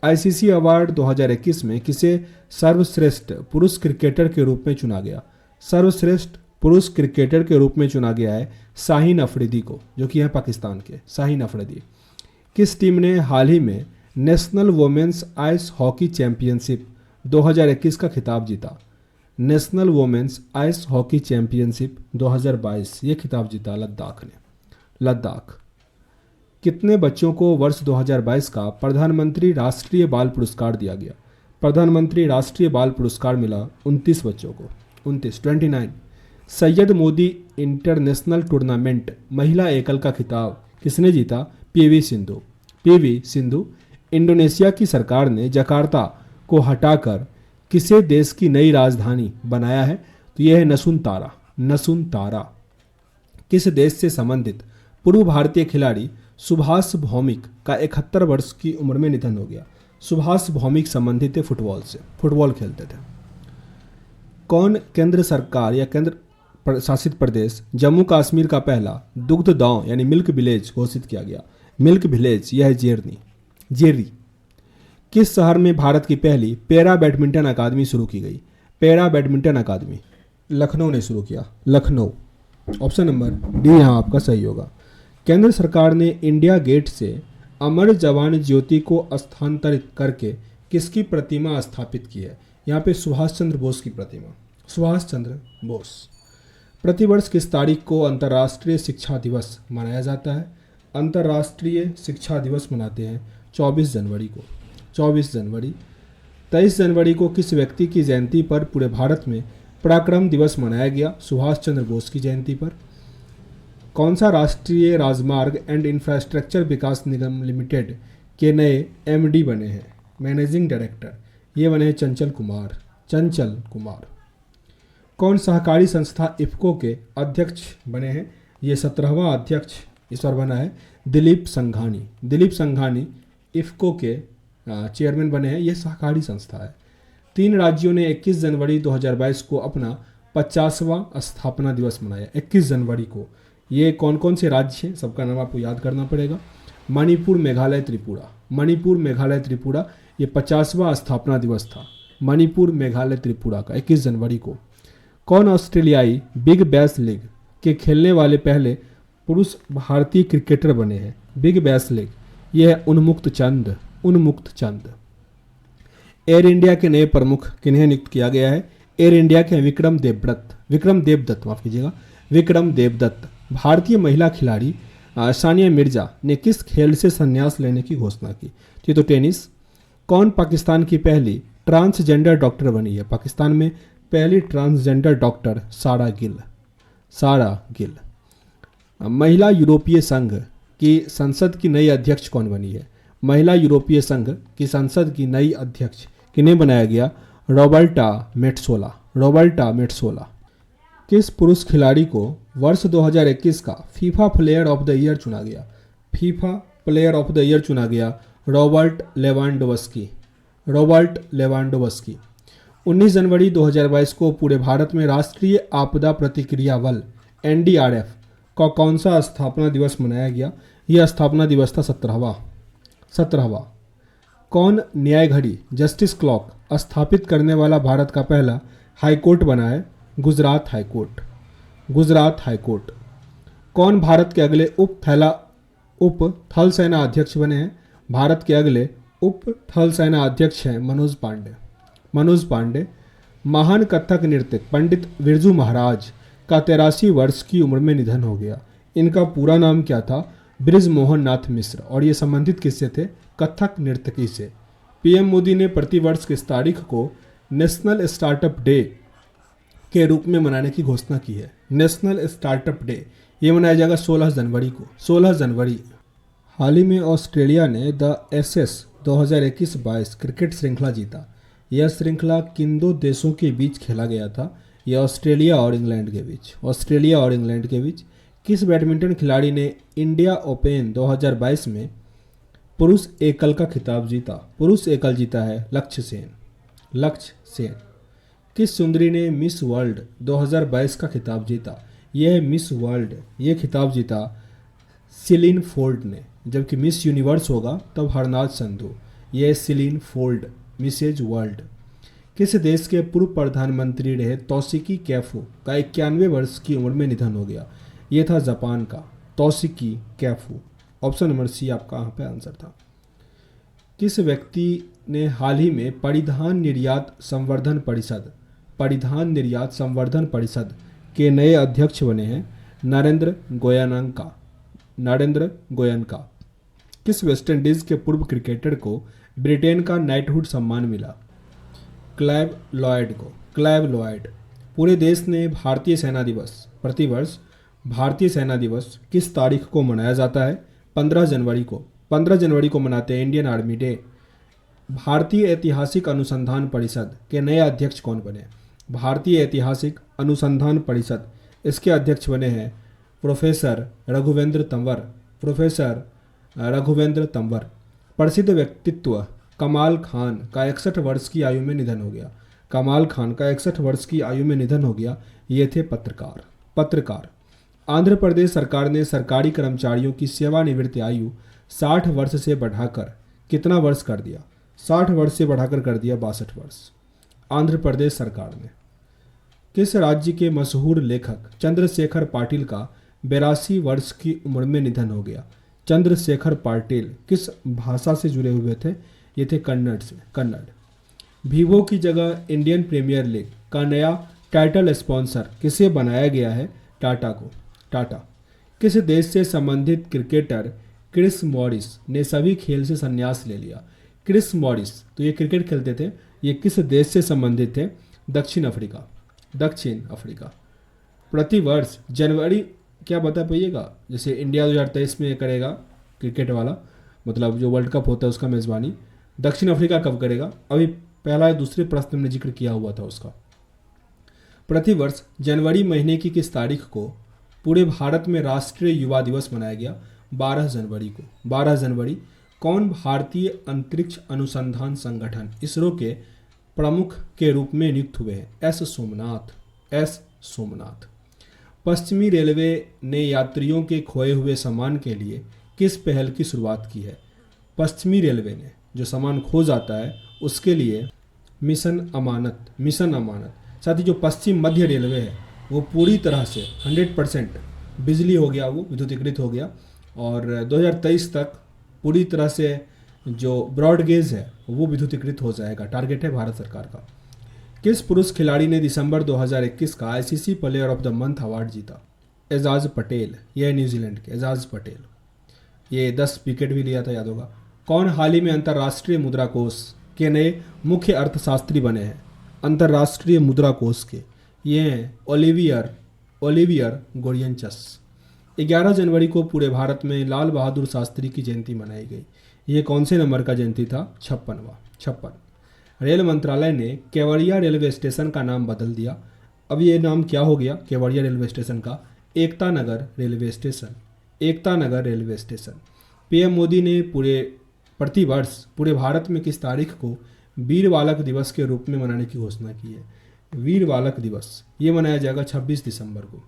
आईसीसी अवार्ड 2021 में किसे सर्वश्रेष्ठ पुरुष क्रिकेटर के रूप में चुना गया? सर्वश्रेष्ठ पुरुष क्रिकेटर के रूप में चुना गया है शाहीन अफरीदी को, जो कि है पाकिस्तान के शाहीन अफरीदी। किस टीम ने हाल ही में national women's ice hockey championship 2021 का खिताब जीता? National women's ice hockey championship 2022 ये खिताब जीता लद्दाख ने। कितने बच्चों को वर्ष 2022 का प्रधानमंत्री राष्ट्रीय बाल पुरस्कार दिया गया? प्रधानमंत्री राष्ट्रीय बाल पुरस्कार मिला 29 बच्चों को, 29। सैयद मोदी इंटरनेशनल टूर्नामेंट महिला एकल का खिताब किसने जीता? पीवी सिंधु। इंडोनेशिया की सरकार ने जकार्ता को हटाकर किसे देश की नई राजधानी बनाया है? तो यह है नसून तारा। किस देश से संबंधित पूर्व भारतीय खिलाड़ी सुभाष भौमिक का 71 वर्ष की उम्र में निधन हो गया? सुभाष भौमिक संबंधित थे फुटबॉल से, फुटबॉल खेलते थे। कौन केंद्र सरकार या केंद्र शासित प्रदेश जम्मू कश्मीर का पहला दुग्ध गांव यानी मिल्क विलेज घोषित किया गया? मिल्क विलेज यह है जेरी। किस शहर में भारत की पहली पैरा बैडमिंटन अकादमी शुरू की गई? पैरा बैडमिंटन अकादमी लखनऊ ने शुरू किया, लखनऊ। ऑप्शन नंबर डी यहाँ आपका सही होगा। केंद्र सरकार ने इंडिया गेट से अमर जवान ज्योति को स्थानांतरित करके किसकी प्रतिमा स्थापित की है? यहाँ पे सुभाष चंद्र बोस की प्रतिमा, सुभाष चंद्र बोस। प्रतिवर्ष किस तारीख को अंतर्राष्ट्रीय शिक्षा दिवस मनाया जाता है? अंतर्राष्ट्रीय शिक्षा दिवस मनाते हैं 24 जनवरी को, 24 जनवरी। 23 जनवरी को किस व्यक्ति की जयंती पर पूरे भारत में पराक्रम दिवस मनाया गया? सुभाष चंद्र बोस की जयंती पर। कौन सा राष्ट्रीय राजमार्ग and infrastructure Vikas Nigam limited के नए एमडी बने हैं, मैनेजिंग डायरेक्टर? ये बने हैं चंचल कुमार। कौन सहकारी संस्था इफ्को के अध्यक्ष बने हैं? ये 17वां अध्यक्ष इस बार बना है दिलीप संघानी इफ्को के चेयरमैन बने हैं। ये सहकारी संस्था है। 3 राज्यों ने 21 जनवरी 2022 को अपना 50वां स्थापना दिवस मनाया। 21 जनवरी को ये कौन कौन से राज्य हैं, सबका नाम आपको याद करना पड़ेगा। मणिपुर, मेघालय, त्रिपुरा ये 50वां स्थापना दिवस था। मणिपुर, मेघालय, त्रिपुरा का 21 जनवरी को। कौन ऑस्ट्रेलियाई बिग बैश लीग के खेलने वाले पहले पुरुष भारतीय क्रिकेटर बने हैं? बिग बैश लीग ये है उन्मुक्त चंद। एयर इंडिया के नए प्रमुख किन्हें नियुक्त किया गया है? एयर इंडिया के विक्रम देवदत्त। भारतीय महिला खिलाड़ी सानिया मिर्जा ने किस खेल से संन्यास लेने की घोषणा की? ये तो टेनिस। कौन पाकिस्तान की पहली ट्रांसजेंडर डॉक्टर बनी है? पाकिस्तान में पहली ट्रांसजेंडर डॉक्टर सारा गिल। महिला यूरोपीय संघ की संसद की नई अध्यक्ष कौन बनी है? महिला यूरोपीय संघ की संसद की नई अध्यक्ष किन्हें बनाया गया? रॉबर्टा मेट्सोला। किस पुरुष खिलाड़ी को वर्ष 2021 का FIFA player of the year चुना गया? FIFA player of the year चुना गया रॉबर्ट लेवांडोव्स्की। Robert Lewandowski. 19 जनवरी 2022 को पूरे भारत में राष्ट्रीय आपदा प्रतिक्रिया बल एनडीआरएफ का कौन सा स्थापना दिवस मनाया गया? यह स्थापना दिवस था 17वां। कौन न्याय घड़ी जस्टिस क्लॉक स्थापित करने वाला भारत का पहला हाईकोर्ट बना है? गुजरात हाईकोर्ट। गुजरात हाईकोर्ट। कौन भारत के अगले उप थल सेना अध्यक्ष बने हैं? भारत के अगले उप थल सेना अध्यक्ष हैं मनोज पांडे। मनोज पांडे। महान कथक नृत्यक पंडित बिरजू महाराज का 83 वर्ष की उम्र में निधन हो गया। इनका पूरा नाम क्या था? ब्रिज मोहन नाथ मिश्र। और ये संबंधित किससे थे? कथक नर्तकी से। पीएम मोदी ने प्रतिवर्ष किस तारीख को नेशनल स्टार्टअप डे के रूप में मनाने की घोषणा की है? नेशनल स्टार्टअप डे ये मनाया जाएगा 16 जनवरी को। 16 जनवरी। हाल ही में ऑस्ट्रेलिया ने द एसएस 2021-22 क्रिकेट श्रृंखला जीता। यह श्रृंखला किन दो देशों के बीच खेला गया था? यह ऑस्ट्रेलिया और इंग्लैंड के बीच। ऑस्ट्रेलिया और इंग्लैंड के बीच। किस बैडमिंटन खिलाड़ी ने इंडिया ओपन 2022 में पुरुष एकल का खिताब जीता? पुरुष एकल जीता है लक्ष्य सेन। लक्ष्य सेन। किस सुंदरी ने मिस वर्ल्ड 2022 का खिताब जीता? यह है मिस वर्ल्ड। ये खिताब जीता सिलीन फोर्ड ने। जबकि मिस यूनिवर्स होगा तब हरनाथ संधू। यह सिलीन फोर्ड मिसेज वर्ल्ड। किस देश के पूर्व प्रधानमंत्री रहे तौसिकी कैफू का 91 वर्ष की उम्र में निधन हो गया? ये था जापान का तौसिकी कैफू। ऑप्शन नंबर सी आपका यहाँ पे आंसर था। किस व्यक्ति ने हाल ही में परिधान निर्यात संवर्धन परिषद के नए अध्यक्ष बने हैं? नरेंद्र गोयनका। नरेंद्र गोयनका। किस वेस्टइंडीज के पूर्व क्रिकेटर को ब्रिटेन का नाइटहुड सम्मान मिला? क्लाइव लॉयड को। Clive Lloyd. पूरे देश ने भारतीय सेना दिवस प्रतिवर्ष भारतीय सेना दिवस किस तारीख को मनाया जाता है? 15 जनवरी को। 15 जनवरी को मनाते हैं इंडियन आर्मी डे। भारतीय ऐतिहासिक अनुसंधान परिषद के नए अध्यक्ष कौन बने? भारतीय ऐतिहासिक अनुसंधान परिषद इसके अध्यक्ष बने हैं प्रोफेसर रघुवेंद्र तंवर। प्रोफेसर रघुवेंद्र तंवर। प्रसिद्ध व्यक्तित्व कमाल खान का 61 वर्ष की आयु में निधन हो गया। कमाल खान का 61 वर्ष की आयु में निधन हो गया। ये थे पत्रकार। आंध्र प्रदेश सरकार ने सरकारी कर्मचारियों की सेवानिवृत्ति आयु 60 वर्ष से बढ़ाकर कितना वर्ष कर दिया? 60 वर्ष से बढ़ाकर कर दिया 62 वर्ष। आंध्र प्रदेश सरकार ने। किस राज्य के मशहूर लेखक चंद्रशेखर पाटिल का 82 वर्ष की उम्र में निधन हो गया? चंद्रशेखर पाटिल किस भाषा से जुड़े हुए थे? ये थे कन्नड़ से। कन्नड़। वीवो की जगह इंडियन प्रीमियर लीग का नया टाइटल स्पॉन्सर किसे बनाया गया है? टाटा को। टाटा। किस देश से संबंधित क्रिकेटर क्रिस मॉरिस ने सभी खेल से संन्यास ले लिया? क्रिस मॉरिस तो ये क्रिकेट खेलते थे। ये किस देश से संबंधित थे? दक्षिण अफ्रीका। दक्षिण अफ्रीका। प्रतिवर्ष जनवरी क्या बता पाइएगा? जैसे इंडिया 2023 में करेगा क्रिकेट वाला, मतलब जो वर्ल्ड कप होता है उसका मेज़बानी, दक्षिण अफ्रीका कब करेगा? अभी पहला या दूसरे प्रश्न में जिक्र किया हुआ था उसका। प्रतिवर्ष जनवरी महीने की किस तारीख को पूरे भारत में राष्ट्रीय युवा दिवस मनाया गया? 12 जनवरी को। 12 जनवरी। कौन भारतीय अंतरिक्ष अनुसंधान संगठन इसरो के प्रमुख के रूप में नियुक्त हुए हैं? एस सोमनाथ। एस सोमनाथ। पश्चिमी रेलवे ने यात्रियों के खोए हुए सामान के लिए किस पहल की शुरुआत की है? पश्चिमी रेलवे ने जो सामान खो जाता है उसके लिए मिशन अमानत। मिशन अमानत। साथ ही जो पश्चिम मध्य रेलवे है वो पूरी तरह से 100% बिजली हो गया, वो विद्युतीकृत हो गया। और 2023 तक पूरी तरह से जो ब्रॉड गेज है वो विद्युतीकृत हो जाएगा। टारगेट है भारत सरकार का। किस पुरुष खिलाड़ी ने दिसंबर 2021 का ICC player of the month award जीता? एजाज पटेल। यह न्यूजीलैंड के एजाज पटेल। ये 10 विकेट भी लिया था, याद होगा। कौन हाल ही में अंतर्राष्ट्रीय मुद्रा कोष के नए मुख्य अर्थशास्त्री बने हैं? अंतर्राष्ट्रीय मुद्रा कोष के ये हैं ओलिवियर गोरियनचस। 11 जनवरी को पूरे भारत में लाल बहादुर शास्त्री की जयंती मनाई गई। ये कौन से नंबर का जयंती था? 56वां। 56। रेल मंत्रालय ने केवड़िया रेलवे स्टेशन का नाम बदल दिया। अब ये नाम क्या हो गया केवड़िया रेलवे स्टेशन का? Ekta Nagar railway station. Ekta Nagar railway station. PM Modi ने प्रतिवर्ष पूरे भारत में किस तारीख को वीर बालक दिवस के रूप में मनाने की घोषणा की है? वीर बालक दिवस ये मनाया जाएगा 26 दिसंबर को।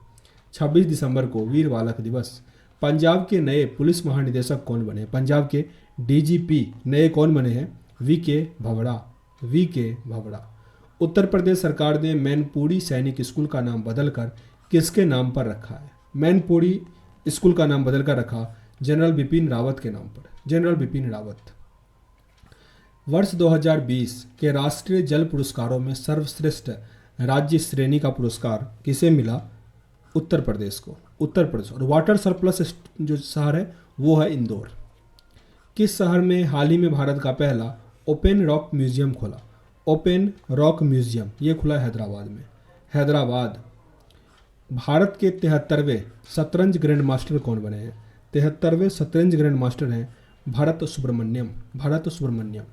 26 दिसंबर को वीर बालक दिवस। पंजाब के नए पुलिस महानिदेशक कौन बने? पंजाब के डीजीपी नए कौन बने हैं? वीके भावड़ा। वीके भावड़ा। उत्तर प्रदेश सरकार ने मैनपुरी सैनिक स्कूल का नाम बदलकर किसके नाम पर रखा है? मैनपुरी स्कूल का नाम बदलकर रखा जनरल बिपिन रावत के नाम पर। जनरल बिपिन रावत। वर्ष 2020 के राष्ट्रीय जल पुरस्कारों में सर्वश्रेष्ठ राज्य श्रेणी का पुरस्कार किसे मिला? उत्तर प्रदेश को। उत्तर प्रदेश। और वाटर सरप्लस जो शहर है वो है इंदौर। किस शहर में हाल ही में भारत का पहला ओपन रॉक म्यूजियम खुला? ओपन रॉक म्यूजियम ये खुला हैदराबाद में। हैदराबाद। भारत के 73वें शतरंज ग्रैंड मास्टर कौन बने हैं? 73वें शतरंज ग्रैंड मास्टर हैं भरत सुब्रमण्यम। भरत सुब्रमण्यम।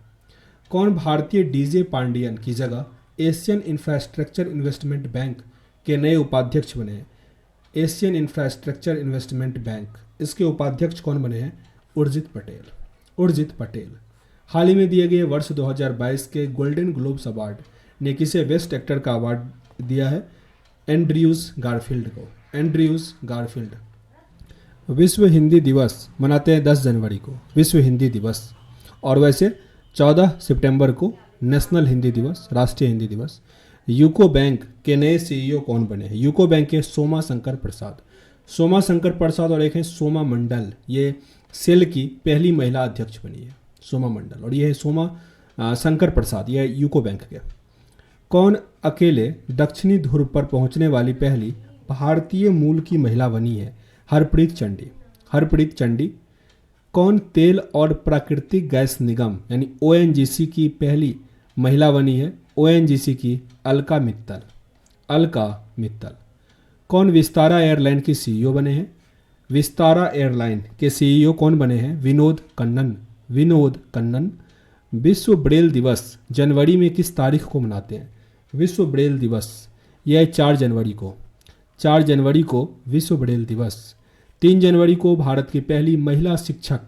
कौन भारतीय डीजे पांडियन की जगह एशियन इंफ्रास्ट्रक्चर इन्वेस्टमेंट बैंक के नए उपाध्यक्ष बने हैं? एशियन इंफ्रास्ट्रक्चर इन्वेस्टमेंट बैंक, इसके उपाध्यक्ष कौन बने हैं? उर्जित पटेल। उर्जित पटेल। हाल ही में दिए गए वर्ष 2022 के गोल्डन ग्लोब्स अवार्ड ने किसे बेस्ट एक्टर का अवार्ड दिया है? एंड्रयूज गारफील्ड को। Andrews Garfield. विश्व हिंदी दिवस मनाते हैं 10 जनवरी को। विश्व हिंदी दिवस। और वैसे 14 सितंबर को नेशनल हिंदी दिवस, राष्ट्रीय हिंदी दिवस। यूको बैंक के नए सीईओ कौन बने हैं? यूको बैंक के सोमा शंकर प्रसाद। सोमा शंकर प्रसाद। और एक है सोमा मंडल, ये सेल की पहली महिला अध्यक्ष बनी है सोमा मंडल। और ये है सोमा शंकर प्रसाद, ये है यूको बैंक के। कौन अकेले दक्षिणी ध्रुव पर पहुंचने वाली पहली भारतीय मूल की महिला बनी है? हरप्रीत चंडी। हरप्रीत चंडी। कौन तेल और प्राकृतिक गैस निगम यानी ओएनजीसी की पहली महिला बनी है? ओएनजीसी की अलका मित्तल। अलका मित्तल। कौन विस्तारा एयरलाइन की सीईओ बने हैं? विस्तारा एयरलाइन के सीईओ कौन बने हैं? विनोद कन्नन। विनोद कन्नन। विश्व ब्रेल दिवस जनवरी में किस तारीख को मनाते हैं? विश्व ब्रेल दिवस यह है 4 जनवरी को। 4 जनवरी को विश्व ब्रेल दिवस। 3 जनवरी को भारत की पहली महिला शिक्षक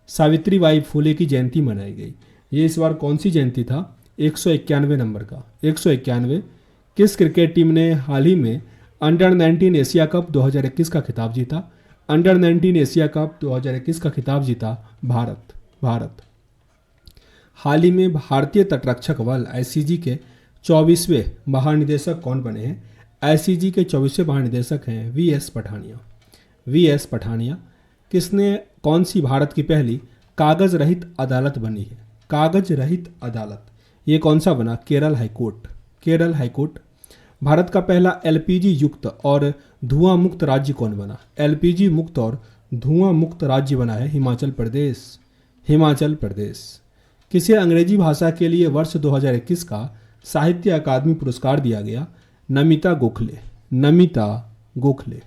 सावित्रीबाई फुले की जयंती मनाई गई। ये इस बार कौन सी जयंती था? 191 नंबर का। 191। किस क्रिकेट टीम ने हाल ही में अंडर 19 एशिया कप 2021 का खिताब जीता? अंडर 19 एशिया कप 2021 का खिताब जीता भारत। भारत। हाल ही में भारतीय तटरक्षक बल आईसीजी के 24वें महानिदेशक कौन बने हैं? आईसीजी के 24वें महानिदेशक हैं वीएस पठानिया। वीएस पठानिया। किसने कौन सी भारत की पहली कागज रहित अदालत बनी है? कागज रहित अदालत ये कौन सा बना? केरल हाईकोर्ट। केरल हाईकोर्ट। भारत का पहला एलपीजी युक्त और धुआं मुक्त राज्य कौन बना? एलपीजी मुक्त और धुआं मुक्त राज्य बना है हिमाचल प्रदेश। हिमाचल प्रदेश। किसे अंग्रेजी भाषा के लिए वर्ष 2021 का साहित्य अकादमी पुरस्कार दिया गया? नमिता गोखले। नमिता गोखले।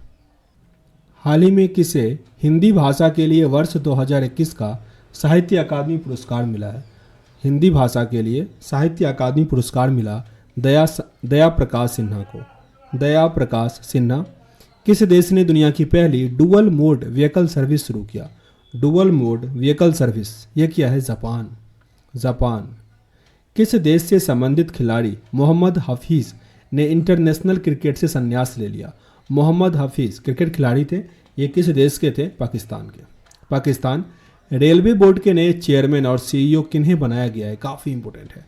हाल ही में किसे हिंदी भाषा के लिए वर्ष 2021 का साहित्य अकादमी पुरस्कार मिला है? हिंदी भाषा के लिए साहित्य अकादमी पुरस्कार मिला दया प्रकाश सिन्हा को। दया प्रकाश सिन्हा। किस देश ने दुनिया की पहली डुअल मोड व्हीकल सर्विस शुरू किया? डुअल मोड व्हीकल सर्विस यह किया है जापान। जापान। किस देश से संबंधित खिलाड़ी मोहम्मद हफीज ने इंटरनेशनल क्रिकेट से संन्यास ले लिया? मोहम्मद हफीज क्रिकेट खिलाड़ी थे, ये किस देश के थे? पाकिस्तान के। पाकिस्तान। रेलवे बोर्ड के नए चेयरमैन और सीईओ किन्हें बनाया गया है? काफ़ी इंपॉर्टेंट है।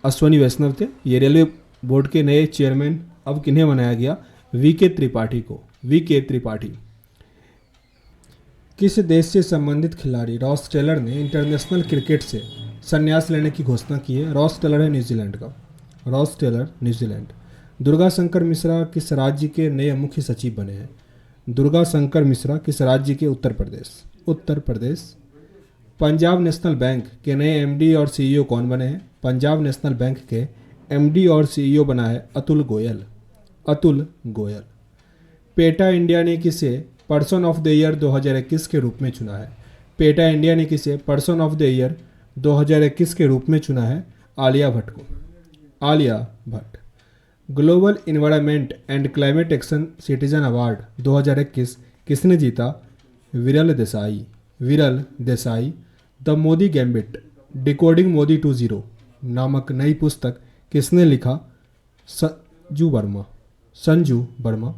अश्वनी वैष्णव थे ये रेलवे बोर्ड के नए चेयरमैन। अब किन्हें बनाया गया? वीके त्रिपाठी को। वीके त्रिपाठी। किस देश से संबंधित खिलाड़ी रॉस टेलर ने इंटरनेशनल क्रिकेट से संन्यास लेने की घोषणा की है? रॉस टेलर है न्यूजीलैंड का। Ross Taylor New Zealand. Durga Shankar Mishra किस राज्य के नए मुख्य सचिव बने हैं? दुर्गा शंकर मिश्रा किस राज्य के? उत्तर प्रदेश। उत्तर प्रदेश। पंजाब नेशनल बैंक के नए एमडी और सीईओ कौन बने हैं? पंजाब नेशनल बैंक के एमडी और सीईओ बना है अतुल गोयल। अतुल गोयल। पेटा इंडिया ने किसे पर्सन ऑफ द ईयर 2021 के रूप में चुना है? पेटा इंडिया ने किसे पर्सन ऑफ द ईयर 2021 के रूप में चुना है? आलिया भट्ट को। Alia Bhatt. Global environment and climate action citizen award 2021 किसने जीता? विरल Desai. The Modi gambit decoding Modi 2.0 नामक नई पुस्तक किसने लिखा? संजू वर्मा।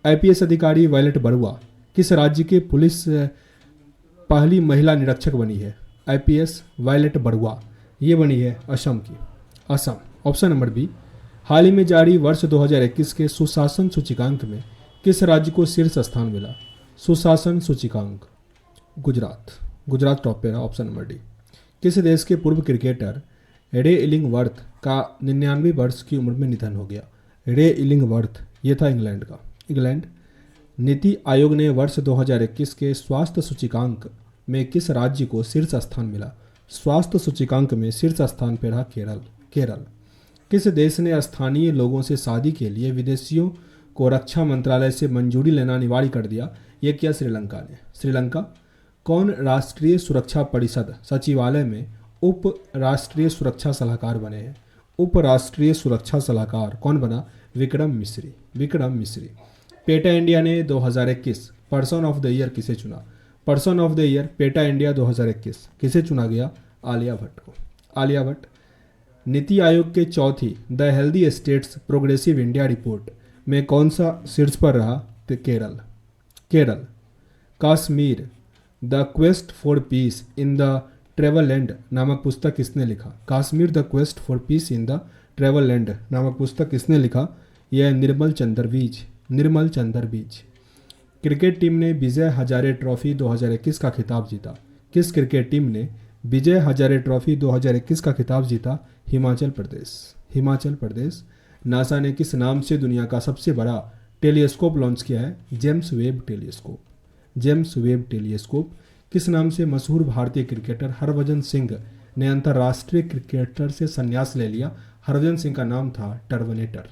आईपीएस अधिकारी वायलेट बरुआ किस राज्य के पुलिस पहली महिला निरीक्षक बनी है? आईपीएस वायलेट बरुआ ये बनी है असम की। असम। Option number B. हाल ही में जारी वर्ष 2021 के सुशासन सूचकांक में किस राज्य को शीर्ष स्थान मिला? सुशासन सूचकांक गुजरात टॉप पे रहा। Option number D. किस देश के पूर्व क्रिकेटर रे इलिंगवर्थ का 99 वर्ष की उम्र में निधन हो गया? रे इलिंगवर्थ ये था इंग्लैंड का। इंग्लैंड। नीति आयोग ने वर्ष 2021 के स्वास्थ्य सूचकांक में किस राज्य को शीर्ष स्थान मिला? स्वास्थ्य सूचकांक में शीर्ष स्थान पर रहा केरल। किस देश ने स्थानीय लोगों से शादी के लिए विदेशियों को रक्षा मंत्रालय से मंजूरी लेना अनिवार्य कर दिया? ये किया श्रीलंका ने। श्रीलंका। कौन राष्ट्रीय सुरक्षा परिषद सचिवालय में उप राष्ट्रीय सुरक्षा सलाहकार बने हैं? उप राष्ट्रीय सुरक्षा सलाहकार कौन बना? विक्रम मिश्री। पेटा इंडिया ने 2021 पर्सन ऑफ द ईयर किसे चुना? Person of the year PETA India 2021 किसे चुना गया? आलिया भट्ट को। आलिया भट्ट। नीति आयोग के चौथी the healthy states progressive India report में कौन सा शीर्ष पर रहा? तो Kerala. Kashmir the quest for piece in the travel land नामक पुस्तक किसने लिखा? Kashmir the quest for piece in the travel land नामक पुस्तक किसने लिखा? यह निर्मल चंद्र बीज। क्रिकेट टीम ने विजय हजारे ट्रॉफी 2021 का खिताब जीता? किस क्रिकेट टीम ने विजय हजारे ट्रॉफी 2021 का खिताब जीता? हिमाचल प्रदेश। नासा ने किस नाम से दुनिया का सबसे बड़ा टेलीस्कोप लॉन्च किया है? James Webb telescope. किस नाम से मशहूर भारतीय क्रिकेटर हरभजन सिंह ने अंतर्राष्ट्रीय क्रिकेटर से संन्यास ले लिया? हरभजन सिंह का नाम था टर्वनेटर।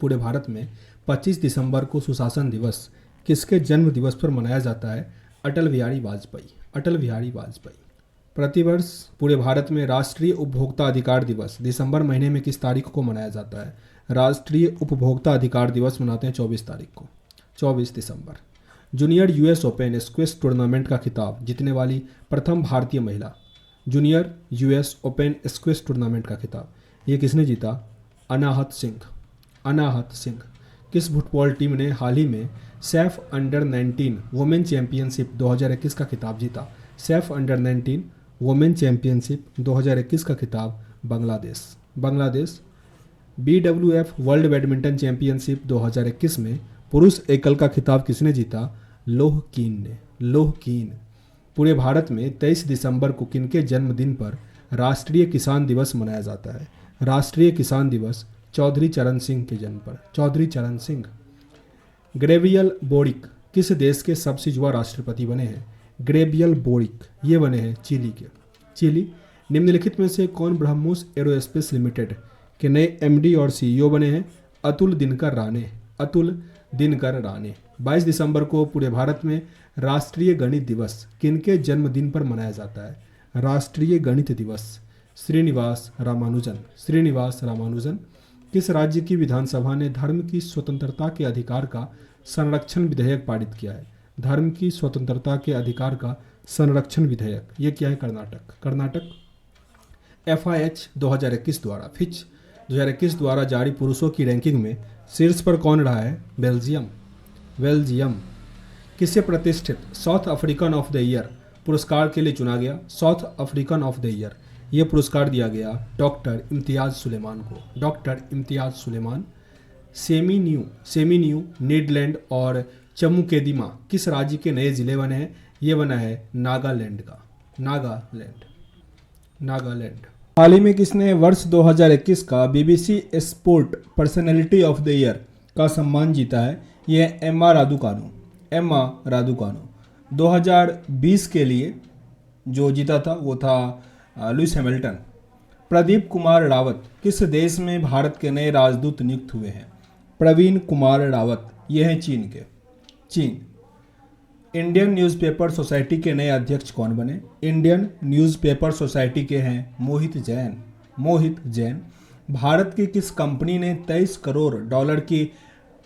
पूरे भारत में 25 दिसंबर को सुशासन दिवस किसके जन्म दिवस पर मनाया जाता है? अटल बिहारी वाजपेयी। प्रतिवर्ष पूरे भारत में राष्ट्रीय उपभोक्ता अधिकार दिवस दिसंबर महीने में किस तारीख को मनाया जाता है? राष्ट्रीय उपभोक्ता अधिकार दिवस मनाते हैं 24 तारीख को, 24 दिसंबर। Junior US Open squash tournament का खिताब जीतने वाली प्रथम भारतीय महिला? Junior US Open squash tournament का खिताब ये किसने जीता? अनाहत सिंह। किस फुटबॉल टीम ने हाल ही में सैफ अंडर 19 वुमेन चैंपियनशिप 2021 का खिताब जीता? सैफ अंडर 19 वुमेन चैंपियनशिप 2021 का खिताब Bangladesh. BWF world badminton championship 2021 में पुरुष एकल का खिताब किसने जीता? लोह कीन। पूरे भारत में 23 दिसंबर को किनके जन्मदिन पर राष्ट्रीय किसान दिवस मनाया जाता है? राष्ट्रीय किसान दिवस चौधरी चरण सिंह के जन्म पर। ग्रेवियल बोरिक किस देश के सबसे युवा राष्ट्रपति बने हैं? ग्रेवियल बोरिक ये बने हैं चिली। निम्नलिखित में से कौन ब्रह्मोस एरोस्पेस लिमिटेड के नए MD और CEO बने हैं? अतुल दिनकर राणे। 22 दिसंबर को पूरे भारत में राष्ट्रीय गणित दिवस किनके जन्मदिन पर मनाया जाता है? राष्ट्रीय गणित दिवस श्रीनिवास रामानुजन। किस राज्य की विधानसभा ने धर्म की स्वतंत्रता के अधिकार का संरक्षण विधेयक पारित किया है? धर्म की स्वतंत्रता के अधिकार का संरक्षण विधेयक ये क्या है? कर्नाटक। FIH 2021 द्वारा जारी पुरुषों की रैंकिंग में शीर्ष पर कौन रहा है? बेल्जियम। किसे प्रतिष्ठित south African of the year पुरस्कार के लिए चुना गया? South African of the year ये पुरस्कार दिया गया डॉक्टर इम्तियाज़ सुलेमान। सेमी न्यू नीदरलैंड और चमुकेदिमा किस राज्य के नए जिले बने हैं? ये बना है नागालैंड। हाल ही में किसने वर्ष 2021 का BBC sport personality of the year का सम्मान जीता है? ये एम्मा रादुकानु। 2020 के लिए जो जीता था वो था लुइस हैमिल्टन। प्रदीप कुमार रावत किस देश में भारत के नए राजदूत नियुक्त हुए हैं? प्रवीण कुमार रावत ये हैं चीन। इंडियन न्यूज़पेपर सोसाइटी के नए अध्यक्ष कौन बने? इंडियन न्यूज़पेपर सोसाइटी के हैं मोहित जैन। भारत की किस कंपनी ने 23 करोड़ डॉलर की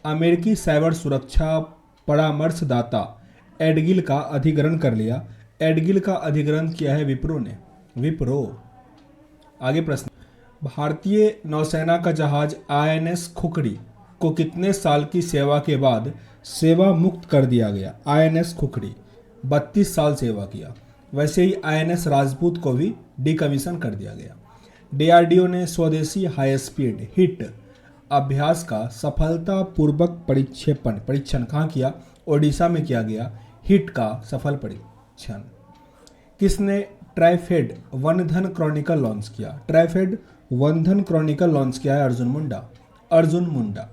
अमेरिकी साइबर सुरक्षा परामर्शदाता एडगिल का अधिग्रहण कर लिया? एडगिल का अधिग्रहण किया है विप्रो ने। विप्रो। आगे प्रश्न, भारतीय नौसेना का जहाज आईएनएस खुखरी को कितने साल की सेवा के बाद सेवा मुक्त कर दिया गया? आईएनएस खुखरी 32 साल सेवा किया। वैसे ही आईएनएस राजपूत को भी डिकमीशन कर दिया गया। डीआरडीओ ने स्वदेशी हाई स्पीड हिट अभ्यास का सफलतापूर्वक परीक्षण कहाँ किया? ओडिशा में किया गया हिट का सफल परीक्षण। किसने ट्राइफेड वनधन क्रॉनिकल लॉन्च किया? ट्राइफेड वनधन क्रॉनिकल लॉन्च किया है अर्जुन मुंडा। अर्जुन मुंडा।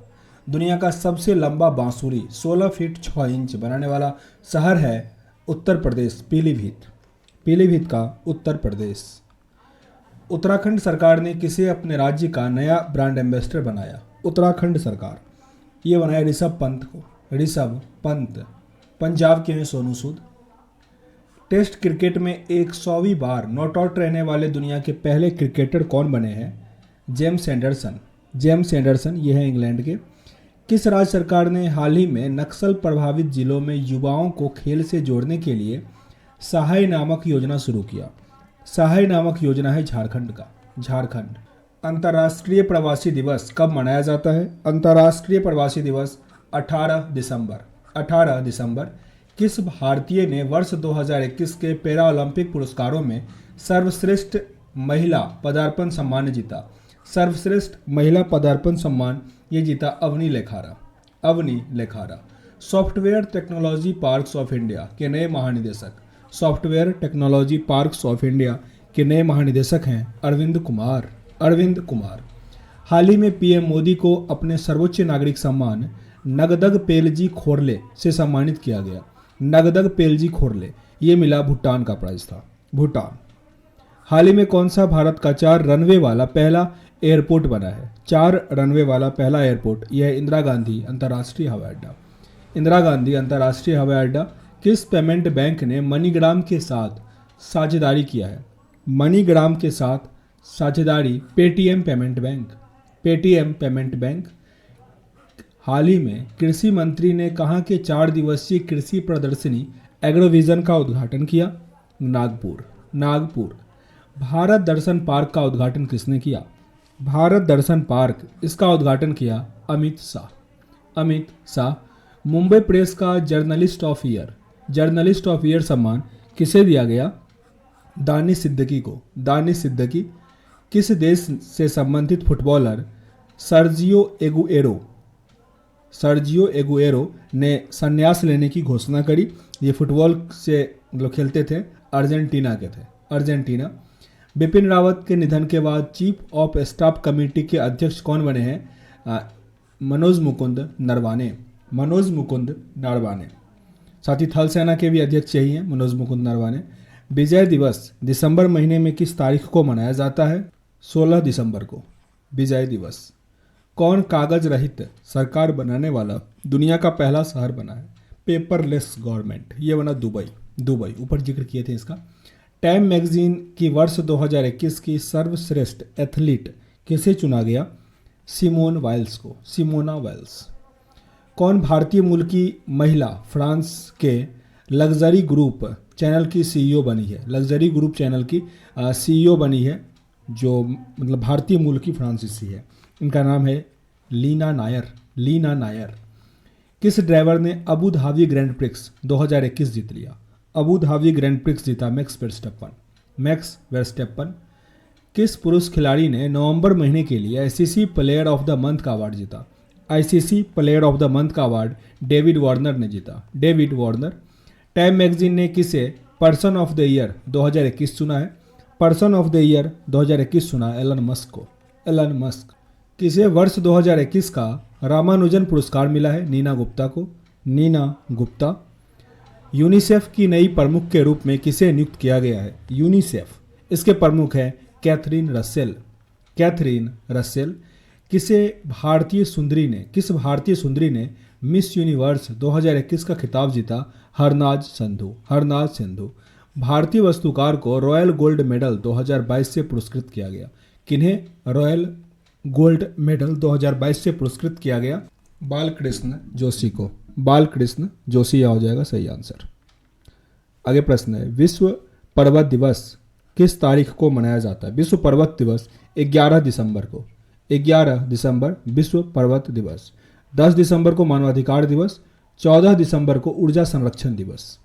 दुनिया का सबसे लंबा बांसुरी 16 फीट 6 इंच बनाने वाला शहर है उत्तर प्रदेश, पीलीभीत। पीलीभीत का उत्तर प्रदेश। उत्तराखंड सरकार ने किसे अपने राज्य का नया ब्रांड एम्बेसडर बनाया? उत्तराखंड सरकार। ये बनाया ऋषभ पंत को। ऋषभ पंत। पंजाब के हैं सोनू सूद। टेस्ट क्रिकेट में 100वीं बार नॉट आउट रहने वाले दुनिया के पहले क्रिकेटर कौन बने हैं? James Anderson. जेम्स एंडरसन, ये है इंग्लैंड के। किस राज्य सरकार ने हाल ही में नक्सल प्रभावित जिलों में युवाओं को खेल से जोड़ने के लिए सहाय नामक योजना शुरू किया? सहाय नामक योजना है झारखंड का। झारखंड। अंतर्राष्ट्रीय प्रवासी दिवस कब मनाया जाता है? अंतर्राष्ट्रीय प्रवासी दिवस 18 दिसंबर। 18 दिसंबर। किस भारतीय ने वर्ष 2021 के पैरा ओलंपिक पुरस्कारों में सर्वश्रेष्ठ महिला पदार्पण सम्मान जीता? सर्वश्रेष्ठ महिला पदार्पण सम्मान ये जीता Avani Lekhara. Avani Lekhara. Software technology parks of India के नए महानिदेशक। Software technology parks of India के नए महानिदेशक हैं अरविंद कुमार। अरविंद कुमार। हाल ही में पीएम मोदी को अपने सर्वोच्च नागरिक सम्मान नगदग पेलजी खोरले से सम्मानित किया गया। नगदग पेलजी खोरले, ये मिला भूटान का प्राइज था। भूटान। हाल ही में कौन सा भारत का 4 रनवे वाला पहला एयरपोर्ट बना है? 4 रनवे वाला पहला एयरपोर्ट यह है इंदिरा गांधी अंतर्राष्ट्रीय हवाई अड्डा। इंदिरा गांधी अंतर्राष्ट्रीय हवाई अड्डा। किस पेमेंट बैंक ने मनीग्राम के साथ साझेदारी किया है? मनीग्राम के साथ साझेदारी Paytm payment bank. Paytm payment bank. हाल ही में कृषि मंत्री ने कहाँ के 4 दिवसीय कृषि प्रदर्शनी एग्रोविजन का उद्घाटन किया? नागपुर। नागपुर। भारत दर्शन पार्क का उद्घाटन किसने किया? भारत दर्शन पार्क, इसका उद्घाटन किया अमित शाह। अमित शाह। मुंबई प्रेस का journalist of year, journalist of year सम्मान किसे दिया गया? दानिश सिद्दीकी को। दानिश सिद्दीकी। किस देश से संबंधित फुटबॉलर सर्जियो एगुएरो ने संन्यास लेने की घोषणा करी? ये फुटबॉल से मतलब खेलते थे, अर्जेंटीना के थे। अर्जेंटीना। बिपिन रावत के निधन के बाद चीफ ऑफ स्टाफ कमेटी के अध्यक्ष कौन बने हैं? मनोज मुकुंद नरवाने। मनोज मुकुंद नरवाने। साथ ही थल सेना के भी अध्यक्ष यही हैं, मनोज मुकुंद नरवाने। विजय दिवस दिसंबर महीने में किस तारीख को मनाया जाता है? 16 दिसंबर को विजय दिवस। कौन कागज रहित सरकार बनाने वाला दुनिया का पहला शहर बना है? पेपरलेस गवर्नमेंट, ये बना दुबई। दुबई, ऊपर जिक्र किए थे इसका। टाइम मैगजीन की वर्ष 2021 की सर्वश्रेष्ठ एथलीट किसे चुना गया? सिमोन वाइल्स को। सिमोना वाइल्स। कौन भारतीय मूल की महिला फ्रांस के लग्जरी ग्रुप चैनल की सीईओ बनी है? लग्जरी ग्रुप चैनल की सीईओ बनी है, जो मतलब भारतीय मूल की फ्रांसीसी है। इनका नाम है लीना नायर। लीना नायर। किस ड्राइवर ने अबू धाबी ग्रैंड प्रिक्स 2021 जीत लिया? अबू धाबी ग्रैंड प्रिक्स जीता मैक्स वर्स्टेपन। Max Verstappen. किस पुरुष खिलाड़ी ने नवंबर महीने के लिए ICC player of the month का अवार्ड जीता? ICC player of the month का अवार्ड डेविड वार्नर ने जीता। David Warner. टाइम मैगजीन ने किसे पर्सन ऑफ द ईयर 2021 चुना है? पर्सन ऑफ द ईयर 2021 चुना एलन मस्क को। Elon Musk. किसे वर्ष 2021 का रामानुजन पुरस्कार मिला है? नीना गुप्ता को। नीना गुप्ता। यूनिसेफ की नई प्रमुख के रूप में किसे नियुक्त किया गया है? यूनिसेफ, इसके प्रमुख है कैथरीन रसेल। Catherine Russell. किस भारतीय सुंदरी ने मिस यूनिवर्स 2021 का खिताब जीता? हरनाज संधू। हरनाज संधू। भारतीय वस्तुकार को रॉयल गोल्ड मेडल 2022 से पुरस्कृत किया गया। किन्हें? रॉयल गोल्ड मेडल 2022 से पुरस्कृत किया गया बालकृष्ण जोशी को। बालकृष्ण जोशी हो जाएगा सही आंसर। आगे प्रश्न है, विश्व पर्वत दिवस किस तारीख को मनाया जाता है? विश्व पर्वत दिवस 11 दिसंबर को। 11 दिसंबर विश्व पर्वत दिवस। 10 दिसंबर को मानवाधिकार दिवस। 14 दिसंबर को ऊर्जा संरक्षण दिवस।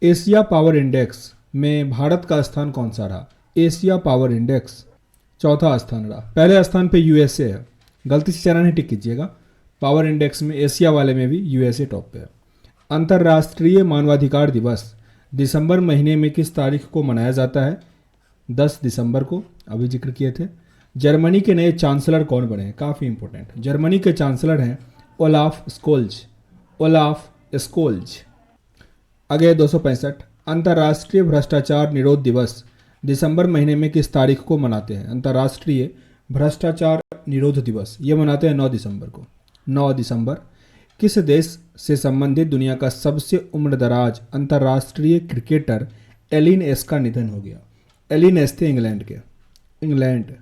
एशिया पावर इंडेक्स में भारत का स्थान कौन सा रहा? एशिया पावर इंडेक्स चौथा स्थान रहा। पहले स्थान पे यूएसए है, गलती से चैनल नहीं टिक कीजिएगा। पावर इंडेक्स में एशिया वाले में भी यूएसए टॉप पे है। अंतर्राष्ट्रीय मानवाधिकार दिवस दिसंबर महीने में किस तारीख को मनाया जाता है? 10 दिसंबर को, अभी जिक्र किए थे। जर्मनी के नए चांसलर कौन बने हैं? काफ़ी इंपॉर्टेंट। जर्मनी के चांसलर हैं ओलाफ स्कोल्ज। Olaf Scholz. आगे 265, अंतर्राष्ट्रीय भ्रष्टाचार निरोध दिवस दिसंबर महीने में किस तारीख को मनाते हैं? अंतर्राष्ट्रीय भ्रष्टाचार निरोध दिवस ये मनाते हैं 9 दिसंबर को। 9 दिसंबर। किस देश से संबंधित दुनिया का सबसे उम्रदराज अंतर्राष्ट्रीय क्रिकेटर एलिन एस का निधन हो गया? एलिन एस थे इंग्लैंड के। इंग्लैंड।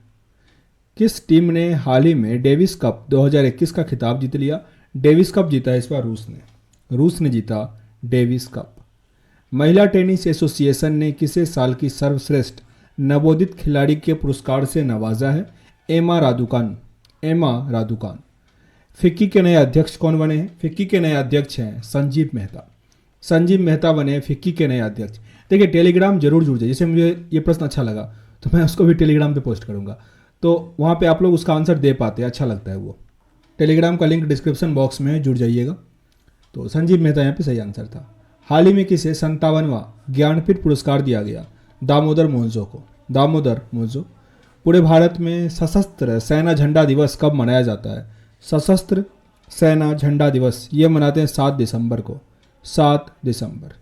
किस टीम ने हाल ही में डेविस कप 2021 का खिताब जीत लिया? डेविस कप जीता इस बार रूस ने। रूस ने जीता डेविस कप। महिला टेनिस एसोसिएशन ने किसे साल की सर्वश्रेष्ठ नवोदित खिलाड़ी के पुरस्कार से नवाजा है? एमा रादुकान। एमा रादुकान। फिक्की के नए अध्यक्ष कौन बने हैं? फिक्की के नए अध्यक्ष हैं संजीव मेहता। संजीव मेहता बने फिक्की के नए अध्यक्ष। देखिए टेलीग्राम जरूर जुड़ जाए, जैसे मुझे ये प्रश्न अच्छा लगा तो मैं उसको भी टेलीग्राम पे पोस्ट करूंगा, तो वहाँ पे आप लोग उसका आंसर दे पाते हैं, अच्छा लगता है वो। टेलीग्राम का लिंक डिस्क्रिप्शन बॉक्स में है, जुड़ जाइएगा। तो संजीव मेहता यहाँ पे सही आंसर था। हाल ही में किसे 57वां ज्ञानपीठ पुरस्कार दिया गया? दामोदर मोंजो को। दामोदर मोंजो। पूरे भारत में सशस्त्र सेना झंडा दिवस कब मनाया जाता है? सशस्त्र सेना झंडा दिवस ये मनाते हैं 7 दिसंबर को। 7 दिसंबर।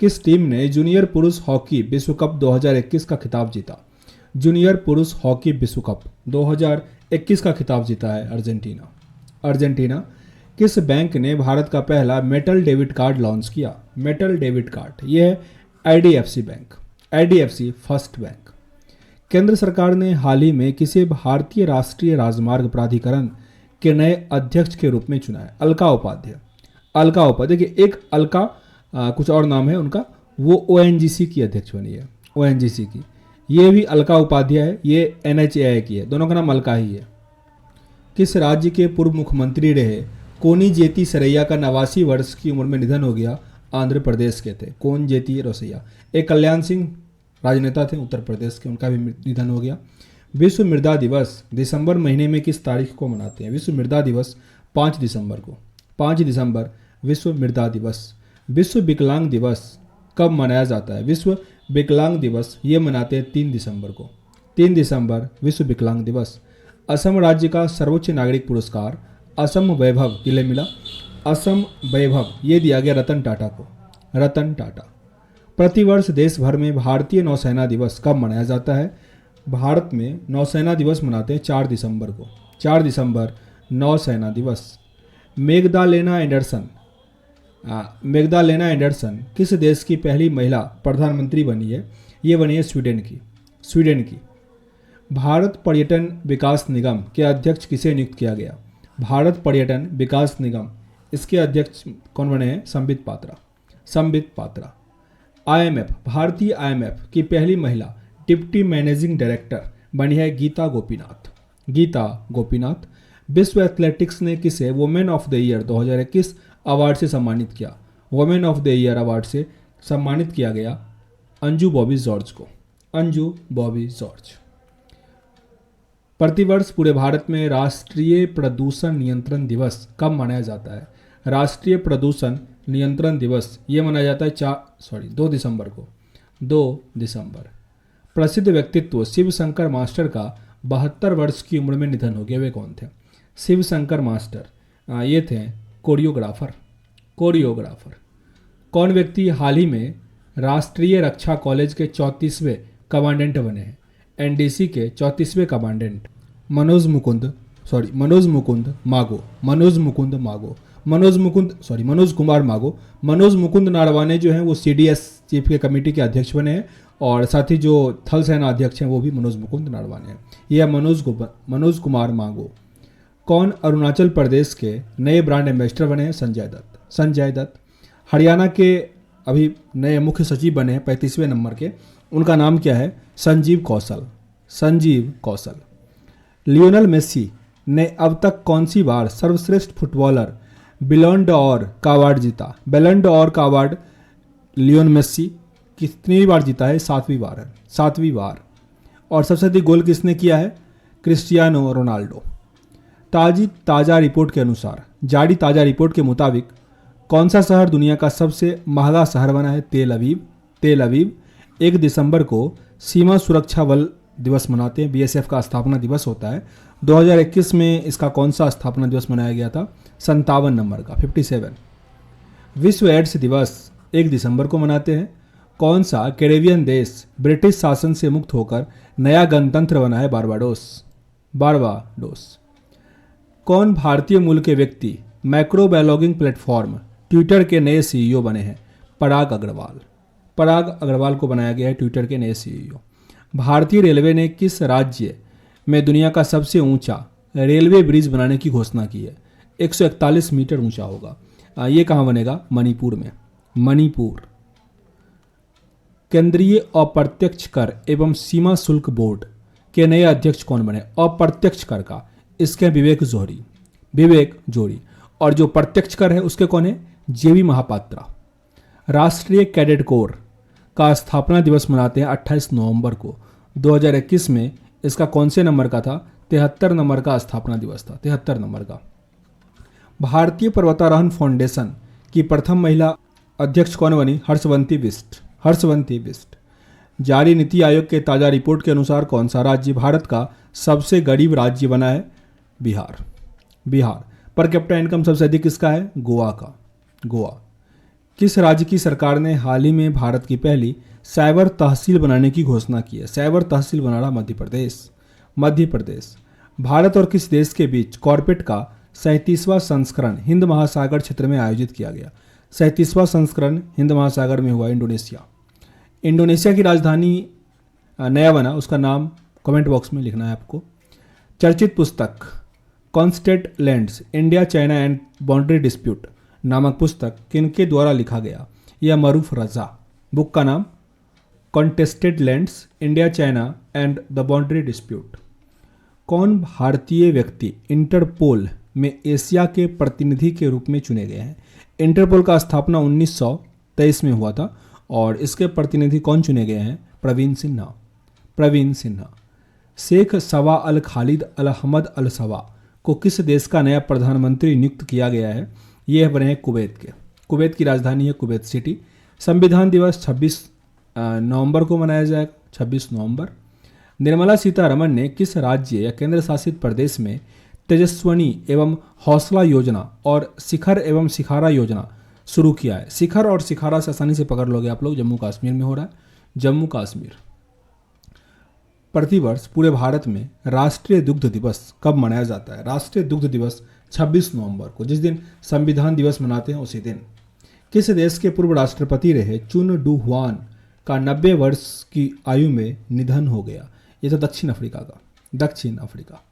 किस टीम ने जूनियर पुरुष हॉकी विश्व कप 2021 का खिताब जीता? जूनियर पुरुष हॉकी विश्व कप 2021 का खिताब जीता है अर्जेंटीना। अर्जेंटीना। किस बैंक ने भारत का पहला मेटल डेबिट कार्ड लॉन्च किया? मेटल डेबिट कार्ड ये है IDFC bank. IDFC first bank. केंद्र सरकार ने हाल ही में किसे भारतीय राष्ट्रीय राजमार्ग प्राधिकरण के नए अध्यक्ष के रूप में चुना है? अलका उपाध्याय। अलका उपाध्याय। देखिए एक अलका कुछ और नाम है उनका, वो ओएनजीसी की अध्यक्ष बनी है। ओएनजीसी की। ये भी अलका उपाध्याय है, ये एनएचएआई की है, दोनों का नाम अलका ही है। किस राज्य के पूर्व मुख्यमंत्री रहे कोनिजेती सरैया का 89 वर्ष की उम्र में निधन हो गया? आंध्र प्रदेश के थे कोनिजेती रोसैया। एक कल्याण सिंह राजनेता थे उत्तर प्रदेश के, उनका भी निधन हो गया। विश्व मृदा दिवस दिसंबर महीने में किस तारीख को मनाते हैं? विश्व मृदा दिवस 5 दिसंबर को। 5 दिसंबर विश्व मृदा दिवस। विश्व विकलांग दिवस कब मनाया जाता है? विश्व विकलांग दिवस ये मनाते हैं 3 दिसंबर को। 3 दिसंबर विश्व विकलांग दिवस। असम राज्य का सर्वोच्च नागरिक पुरस्कार असम वैभव किले मिला। असम वैभव ये दिया गया रतन टाटा को। रतन टाटा। प्रतिवर्ष देश भर में भारतीय नौसेना दिवस कब मनाया जाता है? भारत में नौसेना दिवस मनाते हैं 4 दिसंबर को। 4 दिसंबर नौसेना दिवस। मेगदालेना एंडरसन। मेगदालेना एंडरसन किस देश की पहली महिला प्रधानमंत्री बनी है? ये बनी है स्वीडन की। स्वीडन की। भारत पर्यटन विकास निगम के अध्यक्ष किसे नियुक्त किया गया? भारत पर्यटन विकास निगम इसके अध्यक्ष कौन बने हैं? संबित पात्रा। संबित पात्रा। आईएमएफ भारतीय आईएमएफ की पहली महिला डिप्टी मैनेजिंग डायरेक्टर बनी है गीता गोपीनाथ। गीता गोपीनाथ। विश्व एथलेटिक्स ने किसे women of the year 2021 award से सम्मानित किया? Women of the year award से सम्मानित किया गया अंजू बॉबी जॉर्ज को। अंजू बॉबी जॉर्ज। प्रतिवर्ष पूरे भारत में राष्ट्रीय प्रदूषण नियंत्रण दिवस कब मनाया जाता है? राष्ट्रीय प्रदूषण नियंत्रण दिवस ये मनाया जाता है 2 दिसंबर को। 2 दिसंबर। प्रसिद्ध व्यक्तित्व शिव शंकर मास्टर का 72 वर्ष की उम्र में निधन हो गया, वे कौन थे? शिव शंकर मास्टर ये थे कोरियोग्राफर। कोरियोग्राफर। कौन व्यक्ति हाल ही में राष्ट्रीय रक्षा कॉलेज के 34वें कमांडेंट बने हैं? एनडीसी के 34वें कमांडेंट मनोज मुकुंद मागो। मनोज कुमार मागो। मनोज मुकुंद नारवाने जो हैं वो सीडीएस चीफ के कमेटी के अध्यक्ष बने हैं और साथ ही जो थल सेना अध्यक्ष हैं वो भी मनोज मुकुंद नरवाने हैं। यह मनोज कुमार मांगो। कौन अरुणाचल प्रदेश के नए ब्रांड एम्बेसडर बने हैं? संजय दत्त। संजय दत्त। हरियाणा के अभी नए मुख्य सचिव बने हैं 35वें नंबर के, उनका नाम क्या है? संजीव कौशल। संजीव कौशल। लियोनेल मेसी ने अब तक कौन सी बार सर्वश्रेष्ठ फुटबॉलर बैलन ड'ओर का अवार्ड जीता? बैलन ड'ओर का अवार्ड लियोन मेसी कितनी बार जीता है? 7वीं बार है, 7वीं बार। और सबसे अधिक गोल किसने किया है? Cristiano Ronaldo. ताज़ा रिपोर्ट के अनुसार, जारी ताज़ा रिपोर्ट के मुताबिक कौन सा शहर दुनिया का सबसे महंगा शहर बना है? तेल अवीव। तेल अवीव। 1 दिसंबर को सीमा सुरक्षा बल दिवस मनाते हैं, बीएसएफ का स्थापना दिवस होता है। 2021 में इसका कौन सा स्थापना दिवस मनाया गया था? 57 नंबर का, 57। विश्व एड्स दिवस 1 दिसंबर को मनाते हैं। कौन सा कैरेबियन देश ब्रिटिश शासन से मुक्त होकर नया गणतंत्र बना है? बारबाडोस। बारबाडोस। कौन भारतीय मूल के व्यक्ति माइक्रोब्लॉगिंग प्लेटफॉर्म ट्विटर के नए सीईओ बने हैं? पराग अग्रवाल। पराग अग्रवाल को बनाया गया है ट्विटर के नए सीईओ। भारतीय रेलवे ने किस राज्य में दुनिया का सबसे ऊंचा रेलवे ब्रिज बनाने की घोषणा की है? 141 मीटर ऊंचा होगा। ये कहाँ बनेगा? मणिपुर में। मणिपुर। केंद्रीय अप्रत्यक्ष कर एवं सीमा शुल्क बोर्ड के नए अध्यक्ष कौन बने? अप्रत्यक्ष कर का इसके विवेक जोहरी। विवेक जोहरी। और जो प्रत्यक्ष कर है उसके कौन है? जेबी महापात्रा। राष्ट्रीय कैडेट कोर का स्थापना दिवस मनाते हैं 28 नवंबर को। 2021 में इसका कौन से नंबर का था? 73 नंबर का स्थापना दिवस था, 73 नंबर का। भारतीय पर्वतारोहण फाउंडेशन की प्रथम महिला अध्यक्ष कौन बनी? हर्षवंती बिष्ट। हर्षवंती बिष्ट। जारी नीति आयोग के ताज़ा रिपोर्ट के अनुसार कौन सा राज्य भारत का सबसे गरीब राज्य बना है? Bihar. Bihar. Per capita income सबसे अधिक किसका है? गोवा का। गोवा। किस राज्य की सरकार ने हाल ही में भारत की पहली साइबर तहसील बनाने की घोषणा की है? साइबर तहसील बना रहा मध्य प्रदेश। मध्य प्रदेश। भारत और किस देश के बीच कॉर्पेट का 37वां संस्करण हिंद महासागर क्षेत्र में आयोजित किया गया? 37वां संस्करण हिंद महासागर में हुआ इंडोनेशिया। इंडोनेशिया की राजधानी नया बना, उसका नाम कमेंट बॉक्स में लिखना है आपको। चर्चित पुस्तक constant lands India China and boundary dispute नामक पुस्तक किनके द्वारा लिखा गया? यह मरूफ रजा। बुक का नाम contested lands India China and the boundary dispute. कौन भारतीय व्यक्ति इंटरपोल में एशिया के प्रतिनिधि के रूप में चुने गए हैं? इंटरपोल का स्थापना 1923 में हुआ था और इसके प्रतिनिधि कौन चुने गए हैं? प्रवीण सिन्हा। प्रवीण सिन्हा। शेख सवा अल खालिद अल अहमद अल सवा को किस देश का नया प्रधानमंत्री नियुक्त किया गया है? ये बने हैं कुवैत के। कुवैत की राजधानी है कुवैत सिटी। संविधान दिवस 26 नवंबर को मनाया जाएगा, 26 नवंबर। निर्मला सीतारमण ने किस राज्य या केंद्र शासित प्रदेश में तेजस्विनी एवं हौसला योजना और शिखर एवं शिखारा योजना शुरू किया है? शिखर और शिखारा से आसानी से पकड़ लोगे आप लोग, जम्मू कश्मीर में हो रहा है, जम्मू कश्मीर। प्रतिवर्ष पूरे भारत में राष्ट्रीय दुग्ध दिवस कब मनाया जाता है? राष्ट्रीय दुग्ध दिवस 26 नवंबर को, जिस दिन संविधान दिवस मनाते हैं उसी दिन। किस देश के पूर्व राष्ट्रपति रहे चुन डू हुआन का 90 वर्ष की आयु में निधन हो गया? ये तो दक्षिण अफ्रीका का। दक्षिण अफ्रीका।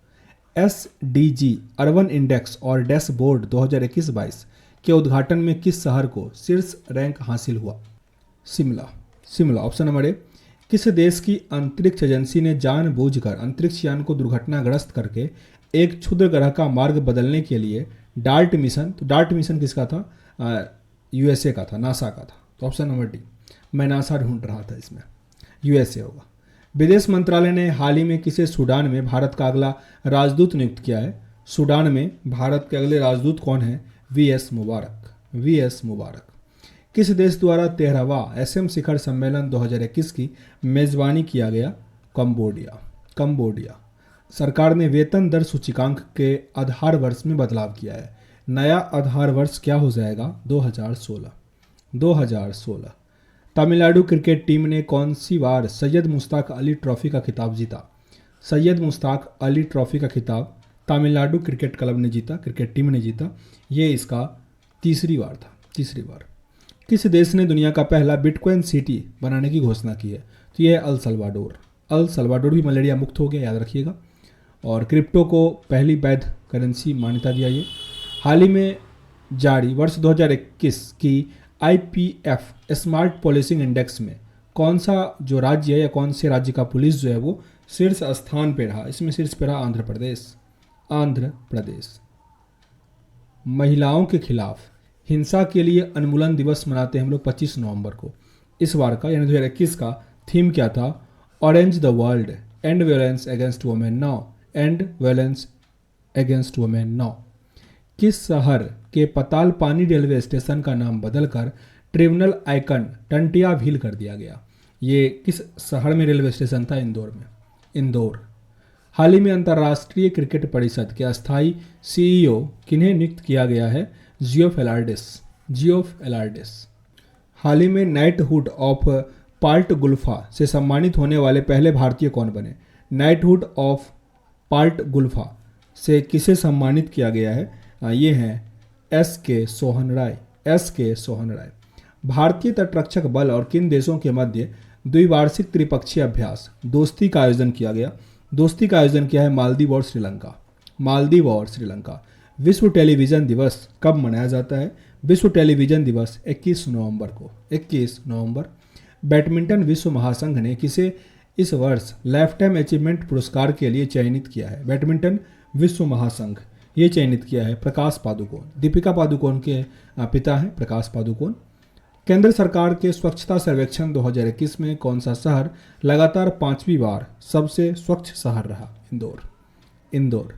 SDG अर्बन इंडेक्स और डैशबोर्ड 2021-22 के उद्घाटन में किस शहर को शीर्ष रैंक हासिल हुआ? Shimla. Shimla. Option number A. किस देश की अंतरिक्ष एजेंसी ने जानबूझकर अंतरिक्ष यान को दुर्घटनाग्रस्त करके एक क्षुद्र ग्रह का मार्ग बदलने के लिए डार्ट मिशन, तो डार्ट मिशन किसका था? USA का था, नासा का था। तो ऑप्शन नंबर डी। मैं नासा ढूंढ रहा था, इसमें USA होगा। विदेश मंत्रालय ने हाल ही में किसे सूडान में भारत का अगला राजदूत नियुक्त किया है? सूडान में भारत के अगले राजदूत कौन है? VS मुबारक। VS मुबारक। किस देश द्वारा 13वां SM शिखर सम्मेलन 2021 की मेजबानी किया गया? कंबोडिया। कंबोडिया। सरकार ने वेतन दर सूचकांक के आधार वर्ष में बदलाव किया है। नया आधार वर्ष क्या हो जाएगा? 2016। 2016। तमिलनाडु क्रिकेट टीम ने कौन सी बार सैयद मुश्ताक अली ट्रॉफी का खिताब जीता? सैयद मुश्ताक अली ट्रॉफी का खिताब तमिलनाडु क्रिकेट क्लब ने जीता, क्रिकेट टीम ने जीता। ये इसका तीसरी बार था, तीसरी बार। किस देश ने दुनिया का पहला बिटकॉइन सिटी बनाने की घोषणा की है? तो ये है अल सल्वाडोर। अल सल्वाडोर भी मलेरिया मुक्त हो गया, याद रखिएगा। और क्रिप्टो को पहली वैध करेंसी मान्यता दिया ये। हाल ही में जारी वर्ष 2021 की IPF स्मार्ट पॉलिसिंग इंडेक्स में कौन सा जो राज्य है या कौन से राज्य का पुलिस जो है वो शीर्ष स्थान पे रहा? इसमें शीर्ष पे रहा आंध्र प्रदेश। आंध्र प्रदेश। महिलाओं के खिलाफ हिंसा के लिए उन्मूलन दिवस मनाते हैं हम लोग 25 नवंबर को। इस बार का यानी 2021 का थीम क्या था? Orange the world, and violence against women now, and violence against women now. किस शहर के पताल पानी रेलवे स्टेशन का नाम बदलकर ट्रिब्यूनल आइकन टंटिया भील कर दिया गया? ये किस शहर में रेलवे स्टेशन था? इंदौर में। इंदौर। हाल ही में अंतर्राष्ट्रीय क्रिकेट परिषद के अस्थायी CEO किन्हें नियुक्त किया गया है? जियोफ एलार्डिस। जियोफ एलार्डिस। हाल ही में नाइटहुड ऑफ पाल्ट गुल्फा से सम्मानित होने वाले पहले भारतीय कौन बने? नाइटहुड ऑफ पाल्ट गुल्फा से किसे सम्मानित किया गया है? ये हैं SK सोहन राय। SK सोहन राय। भारतीय तटरक्षक बल और किन देशों के मध्य द्विवार्षिक त्रिपक्षीय अभ्यास दोस्ती का आयोजन किया गया? दोस्ती का आयोजन किया है मालदीव और श्रीलंका। मालदीव और श्रीलंका। विश्व टेलीविजन दिवस कब मनाया जाता है? विश्व टेलीविजन दिवस 21 नवंबर को। 21 नवंबर। बैडमिंटन विश्व महासंघ ने किसे इस वर्ष लाइफ टाइम अचीवमेंट पुरस्कार के लिए चयनित किया है? बैडमिंटन विश्व महासंघ ये चयनित किया है प्रकाश पादुकोण। दीपिका पादुकोण के पिता हैं प्रकाश पादुकोण। केंद्र सरकार के स्वच्छता सर्वेक्षण 2021 में कौन सा शहर लगातार 5वीं बार सबसे स्वच्छ शहर रहा? इंदौर। इंदौर।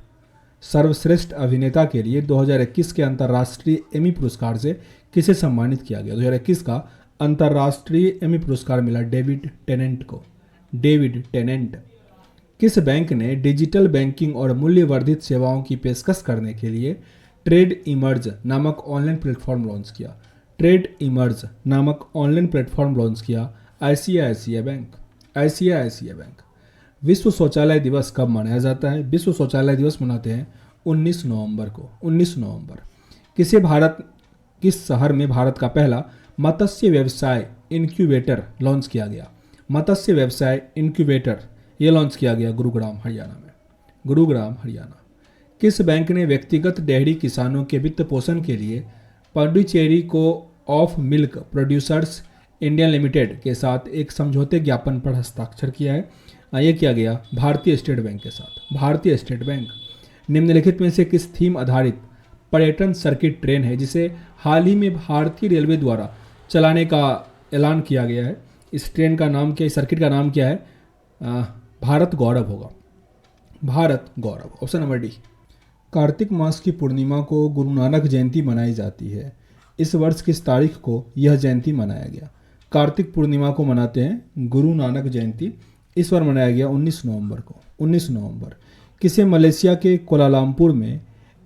सर्वश्रेष्ठ अभिनेता के लिए 2021 के अंतर्राष्ट्रीय एमी पुरस्कार से किसे सम्मानित किया गया? 2021 का अंतर्राष्ट्रीय एमी पुरस्कार मिला डेविड टेनेंट को। David Tennant. किस बैंक ने डिजिटल बैंकिंग और मूल्य वर्धित सेवाओं की पेशकश करने के लिए ट्रेड इमर्ज नामक ऑनलाइन प्लेटफॉर्म लॉन्च किया? ट्रेड इमर्ज नामक ऑनलाइन प्लेटफॉर्म लॉन्च किया ICICI बैंक। ICICI bank. विश्व शौचालय दिवस कब मनाया जाता है? विश्व शौचालय दिवस मनाते हैं 19 नवंबर को। 19 नवंबर। किस शहर में भारत का पहला मत्स्य व्यवसाय इनक्यूबेटर लॉन्च किया गया? मत्स्य व्यवसाय इनक्यूबेटर ये लॉन्च किया गया गुरुग्राम हरियाणा में। गुरुग्राम हरियाणा। किस बैंक ने व्यक्तिगत डेयरी किसानों के वित्त पोषण के लिए पांडिचेरी को of milk producers India limited के साथ एक समझौते ज्ञापन पर हस्ताक्षर किया है? ये किया गया भारतीय स्टेट बैंक के साथ। भारतीय स्टेट बैंक। निम्नलिखित में से किस थीम आधारित पर्यटन सर्किट ट्रेन है जिसे हाल ही में भारतीय रेलवे द्वारा चलाने का ऐलान किया गया है? इस ट्रेन का नाम क्या, इस सर्किट का नाम क्या है? भारत गौरव होगा। Bharat Gaurav. Option number D. कार्तिक मास की पूर्णिमा को गुरु नानक जयंती मनाई जाती है। इस वर्ष किस तारीख को यह जयंती मनाया गया? कार्तिक पूर्णिमा को मनाते हैं गुरु नानक जयंती। इस बार मनाया गया 19 नवंबर को। 19 नवंबर। किसे मलेशिया के कोलालमपुर में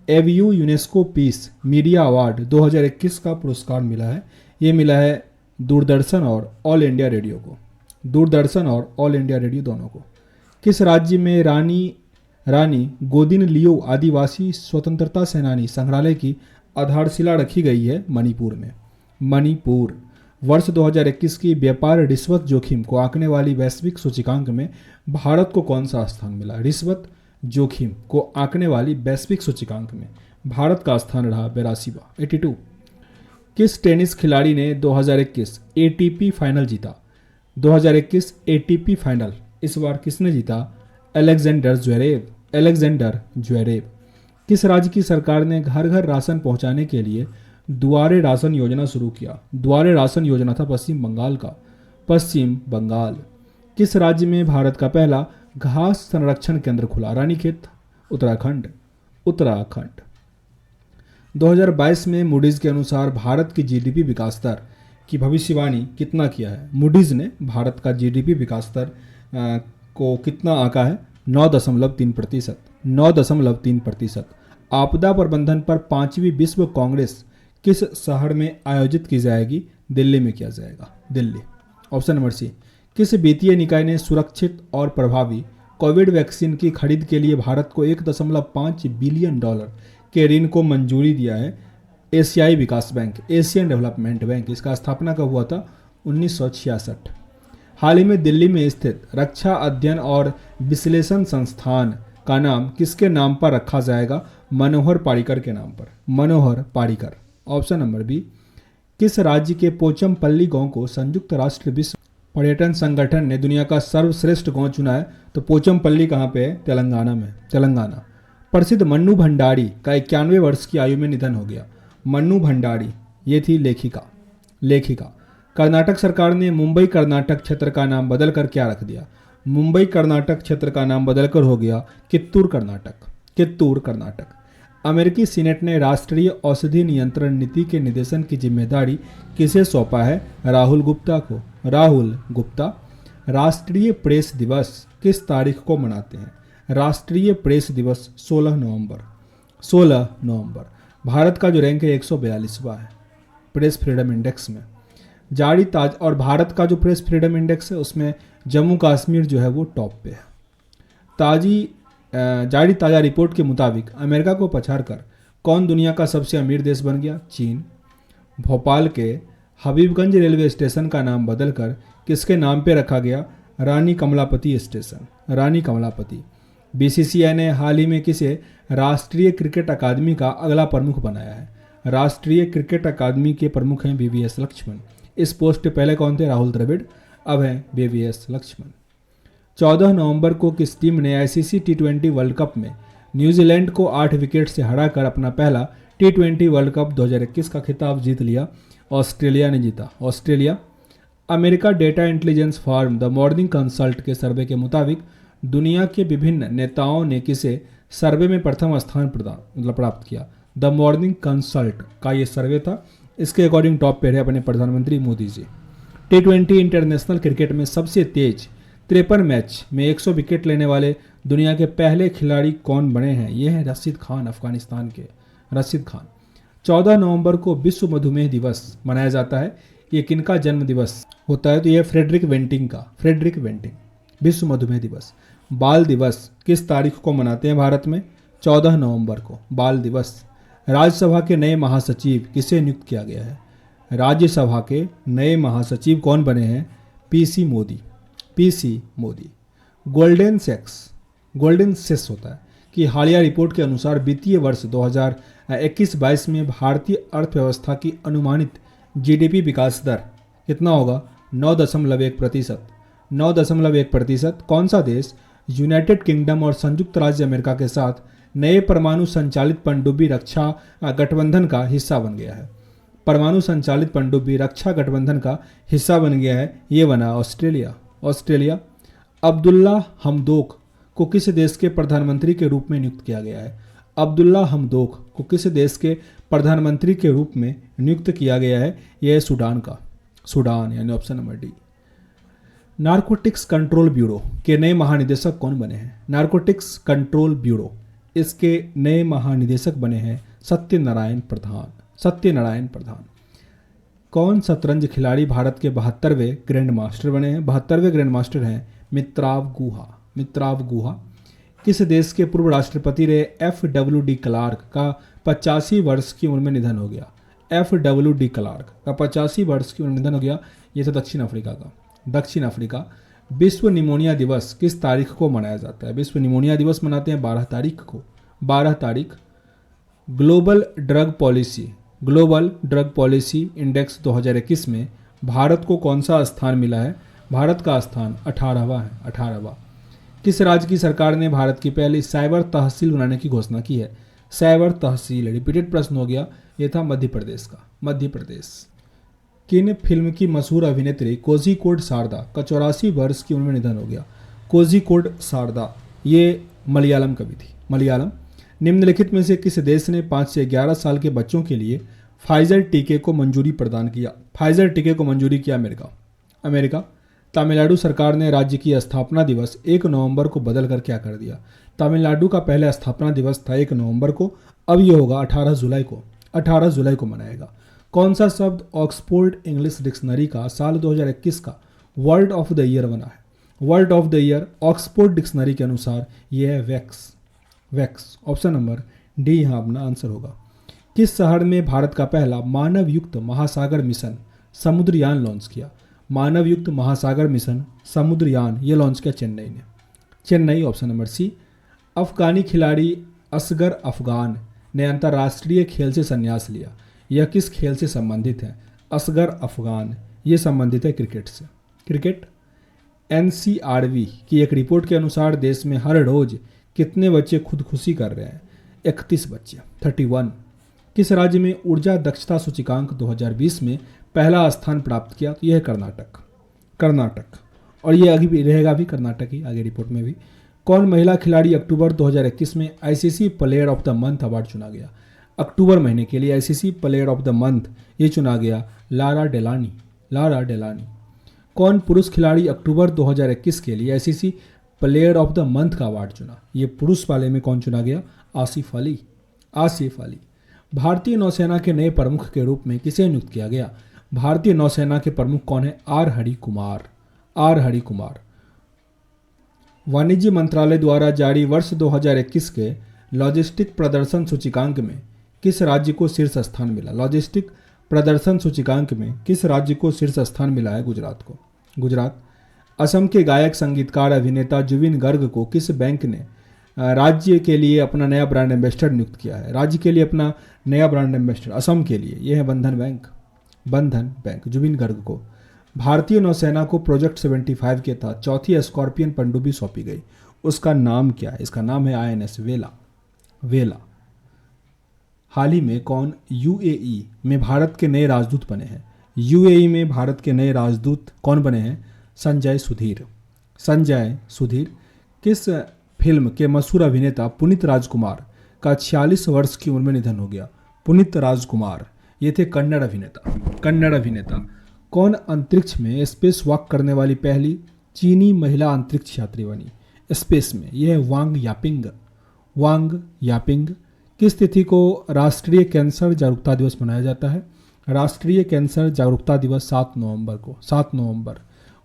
एवयू यूनेस्को पीस मीडिया अवार्ड 2021 का पुरस्कार मिला है? ये मिला है दूरदर्शन और ऑल इंडिया रेडियो को। दूरदर्शन और ऑल इंडिया रेडियो दोनों को। किस राज्य में रानी गोदिन लियो आदिवासी स्वतंत्रता सेनानी संग्रहालय की आधारशिला रखी गई है? मणिपुर में। मणिपुर। वर्ष 2021 की व्यापार रिश्वत जोखिम को आंकने वाली वैश्विक सूचकांक में भारत को कौन सा स्थान मिला? रिश्वत जोखिम को आंकने वाली वैश्विक सूचकांक में भारत का स्थान रहा 82वां। 82। किस टेनिस खिलाड़ी ने 2021 ATP फाइनल जीता? 2021 ATP फाइनल इस बार किसने जीता? Alexander Zverev. Alexander Zverev. किस राज्य की सरकार ने घर घर राशन पहुंचाने के लिए दुआरे राशन योजना शुरू किया? दुआरे राशन योजना था पश्चिम बंगाल का। पश्चिम बंगाल। किस राज्य में भारत का पहला घास संरक्षण केंद्र खुला? रानीखेत। उत्तराखंड। उत्तराखंड। 2022 में मूडीज के अनुसार भारत की GDP विकास दर की भविष्यवाणी कितना किया है? मूडीज ने भारत का GDP विकास दर को कितना आंका है? 9.3%। 9.3%। आपदा प्रबंधन पर 5वीं विश्व कांग्रेस किस शहर में आयोजित की जाएगी? दिल्ली में किया जाएगा। दिल्ली। Option number C. किस वित्तीय निकाय ने सुरक्षित और प्रभावी कोविड वैक्सीन की खरीद के लिए भारत को $1.5 बिलियन के ऋण को मंजूरी दिया है? एशियाई विकास बैंक। Asian development bank. इसका स्थापना कब हुआ था? 1966। हाल ही में दिल्ली में स्थित रक्षा अध्ययन और विश्लेषण संस्थान का नाम किसके नाम पर रखा जाएगा? मनोहर पारिकर के नाम पर। Manohar Parrikar. Option number B. किस राज्य के पोचमपल्ली गांव को संयुक्त राष्ट्र विश्व पर्यटन संगठन ने दुनिया का सर्वश्रेष्ठ गांव चुना है? तो पोचमपल्ली कहाँ पे है? तेलंगाना में। तेलंगाना। प्रसिद्ध मन्नू भंडारी का 91 वर्ष की आयु में निधन हो गया। मन्नू भंडारी ये थी लेखिका। कर्नाटक सरकार ने मुंबई कर्नाटक क्षेत्र का नाम बदलकर क्या रख दिया? मुंबई कर्नाटक क्षेत्र का नाम बदलकर हो गया कित्तूर कर्नाटक। अमेरिकी सीनेट ने राष्ट्रीय औषधि नियंत्रण नीति के निर्देशन की जिम्मेदारी किसे सौंपा है? राहुल गुप्ता। राष्ट्रीय प्रेस दिवस किस तारीख को मनाते हैं? राष्ट्रीय प्रेस दिवस 16 नवंबर। भारत का जो रैंक है 142वां है प्रेस फ्रीडम इंडेक्स में। और भारत का जो प्रेस फ्रीडम इंडेक्स है उसमें जम्मू कश्मीर जो है वो टॉप पे है। जारी ताज़ा रिपोर्ट के मुताबिक अमेरिका को पछाड़कर कौन दुनिया का सबसे अमीर देश बन गया? चीन। भोपाल के हबीबगंज रेलवे स्टेशन का नाम बदलकर किसके नाम पे रखा गया? रानी कमलापति स्टेशन। बीसीसीआई ने हाल ही में किसे राष्ट्रीय क्रिकेट अकादमी का अगला प्रमुख बनाया है? राष्ट्रीय क्रिकेट अकादमी के प्रमुख हैं वीवीएस लक्ष्मण। इस पोस्ट पे पहले कौन थे? राहुल द्रविड़, अब हैं वीवीएस लक्ष्मण। 14 नवंबर को किस टीम ने आईसीसी टी20 वर्ल्ड कप में न्यूजीलैंड को 8 विकेट से हराकर अपना पहला टी20 वर्ल्ड कप 2021 का खिताब जीत लिया? ऑस्ट्रेलिया ने जीता। America data intelligence firm the morning consult के सर्वे के मुताबिक दुनिया के विभिन्न नेताओं ने किसे सर्वे में प्रथम स्थान प्राप्त किया? द मॉर्निंग कंसल्ट का ये सर्वे था। इसके अकॉर्डिंग टॉप पे रहे अपने प्रधानमंत्री मोदी जी। टी20 इंटरनेशनल क्रिकेट में सबसे तेज 53 मैच में 100 विकेट लेने वाले दुनिया के पहले खिलाड़ी कौन बने हैं? ये हैं रशीद खान, अफगानिस्तान के रशीद खान। 14 नवंबर को विश्व मधुमेह दिवस मनाया जाता है। ये किनका जन्म दिवस होता है? तो ये फ्रेडरिक वेंटिंग। विश्व मधुमेह दिवस। बाल दिवस किस तारीख को मनाते हैं भारत में? 14 नवंबर को बाल दिवस। राज्यसभा के नए महासचिव किसे नियुक्त किया गया है? राज्यसभा के नए महासचिव कौन बने हैं? पीसी मोदी। गोल्डन सेस होता है कि हालिया रिपोर्ट के अनुसार वित्तीय वर्ष 2021-22 में भारतीय अर्थव्यवस्था की अनुमानित जीडीपी विकास दर कितना होगा? 9.1%। कौन सा देश यूनाइटेड किंगडम और संयुक्त राज्य अमेरिका के साथ नए परमाणु संचालित पनडुब्बी रक्षा गठबंधन का हिस्सा बन गया है? परमाणु संचालित पनडुब्बी रक्षा गठबंधन का हिस्सा बन गया है, ये बना ऑस्ट्रेलिया। अब्दुल्ला हमदोक को किस देश के प्रधानमंत्री के रूप में नियुक्त किया गया है? अब्दुल्ला हमदोक को किस देश के प्रधानमंत्री के रूप में नियुक्त किया गया है? यह है सूडान यानी option number D. Narcotics control bureau के नए महानिदेशक कौन बने हैं? नारकोटिक्स कंट्रोल ब्यूरो, इसके नए महानिदेशक बने हैं सत्यनारायण प्रधान। कौन शतरंज खिलाड़ी भारत के 72वें ग्रैंड मास्टर बने हैं? 72वें ग्रैंड मास्टर हैं मित्राव गुहा। किस देश के पूर्व राष्ट्रपति रहे FWD क्लार्क का 85 वर्ष की उम्र में निधन हो गया? FWD क्लार्क का 85 वर्ष की उम्र में निधन हो गया। ये था दक्षिण अफ्रीका। विश्व निमोनिया दिवस किस तारीख को मनाया जाता है? विश्व निमोनिया दिवस मनाते हैं 12 तारीख को। 12 तारीख। ग्लोबल ड्रग पॉलिसी इंडेक्स 2021 में भारत को कौन सा स्थान मिला है? भारत का स्थान 18वां है। 18वां। किस राज्य की सरकार ने भारत की पहली साइबर तहसील बनाने की घोषणा की है? साइबर तहसील रिपीटेड प्रश्न हो गया। यह था मध्य प्रदेश। किन फिल्म की मशहूर अभिनेत्री कोझिकोड शारदा का 84 वर्ष की उम्र में निधन हो गया? कोझिकोड शारदा ये मलयालम कवि थी। निम्नलिखित में से किस देश ने 5 से 11 साल के बच्चों के लिए फाइजर टीके को मंजूरी प्रदान किया? फाइजर टीके को मंजूरी किया अमेरिका। तमिलनाडु सरकार ने राज्य की स्थापना दिवस 1 नवंबर को बदलकर क्या कर दिया? तमिलनाडु का पहला स्थापना दिवस था 1 नवंबर को, अब ये होगा 18 जुलाई को मनाएगा। कौन सा शब्द ऑक्सफोर्ड इंग्लिश डिक्शनरी का साल 2021 का वर्ड ऑफ द ईयर बना है? Word of the year Oxford dictionary के अनुसार यह है वैक्स। ऑप्शन नंबर डी यहाँ अपना आंसर होगा। किस शहर में भारत का पहला मानव युक्त महासागर मिशन समुद्रयान लॉन्च किया? मानव युक्त महासागर मिशन समुद्रयान ये लॉन्च किया चेन्नई ने। Chennai option number C. अफगानी खिलाड़ी असगर अफगान ने अंतर्राष्ट्रीय खेल से संन्यास लिया। यह किस खेल से संबंधित है? असगर अफगान ये संबंधित है क्रिकेट से। क्रिकेट। एनसीआरबी की एक रिपोर्ट के अनुसार देश में हर रोज कितने बच्चे खुदकुशी कर रहे हैं? 31 बच्चे, 31। किस राज्य में ऊर्जा दक्षता सूचकांक 2020 में पहला स्थान प्राप्त किया? तो यह है कर्नाटक। कर्नाटक, और ये आगे भी रहेगा भी कर्नाटक ही आगे रिपोर्ट में भी। कौन महिला खिलाड़ी अक्टूबर 2021 में ICC player of the month award चुना गया? अक्टूबर महीने के लिए ICC player of the month ये चुना गया लारा डेलानी। Lara Delaney. कौन पुरुष खिलाड़ी अक्टूबर 2021 के लिए ICC player of the month का अवार्ड चुना? ये पुरुष वाले में कौन चुना गया? आसिफ अली। आसिफ अली। भारतीय नौसेना के नए प्रमुख के रूप में किसे नियुक्त किया गया? भारतीय नौसेना के प्रमुख कौन है? आर हरि कुमार। आर हरि कुमार। वाणिज्य मंत्रालय द्वारा जारी वर्ष 2021 के लॉजिस्टिक प्रदर्शन सूचकांक में किस राज्य को शीर्ष स्थान मिला? लॉजिस्टिक प्रदर्शन सूचकांक में किस राज्य को शीर्ष स्थान मिला है? गुजरात को। गुजरात। असम के गायक संगीतकार अभिनेता जुबिन गर्ग को किस बैंक ने राज्य के लिए अपना नया ब्रांड एम्बेसडर नियुक्त किया है? राज्य के लिए अपना नया ब्रांड एम्बेसडर असम के लिए यह है बंधन बैंक। बंधन बैंक। जुबिन गर्ग को। भारतीय नौसेना को प्रोजेक्ट 75 के तहत चौथी स्कॉर्पियन पनडुब्बी सौंपी गई, उसका नाम क्या है? इसका नाम है आईएनएस वेला। वेला। हाल ही में कौन यूएई में भारत के नए राजदूत बने हैं? यूएई में भारत के नए राजदूत कौन बने हैं? संजय सुधीर। संजय सुधीर। किस फिल्म के मशहूर अभिनेता पुनीत राजकुमार का 46 वर्ष की उम्र में निधन हो गया? पुनीत राजकुमार ये थे कन्नड़ अभिनेता। कन्नड़ अभिनेता। कौन अंतरिक्ष में स्पेस वॉक करने वाली पहली चीनी महिला अंतरिक्ष यात्री बनी स्पेस में? यह है वांग यापिंग। Wang Yaping. किस तिथि को राष्ट्रीय कैंसर जागरूकता दिवस मनाया जाता है? राष्ट्रीय कैंसर जागरूकता दिवस 7 नवंबर को। 7 नवंबर।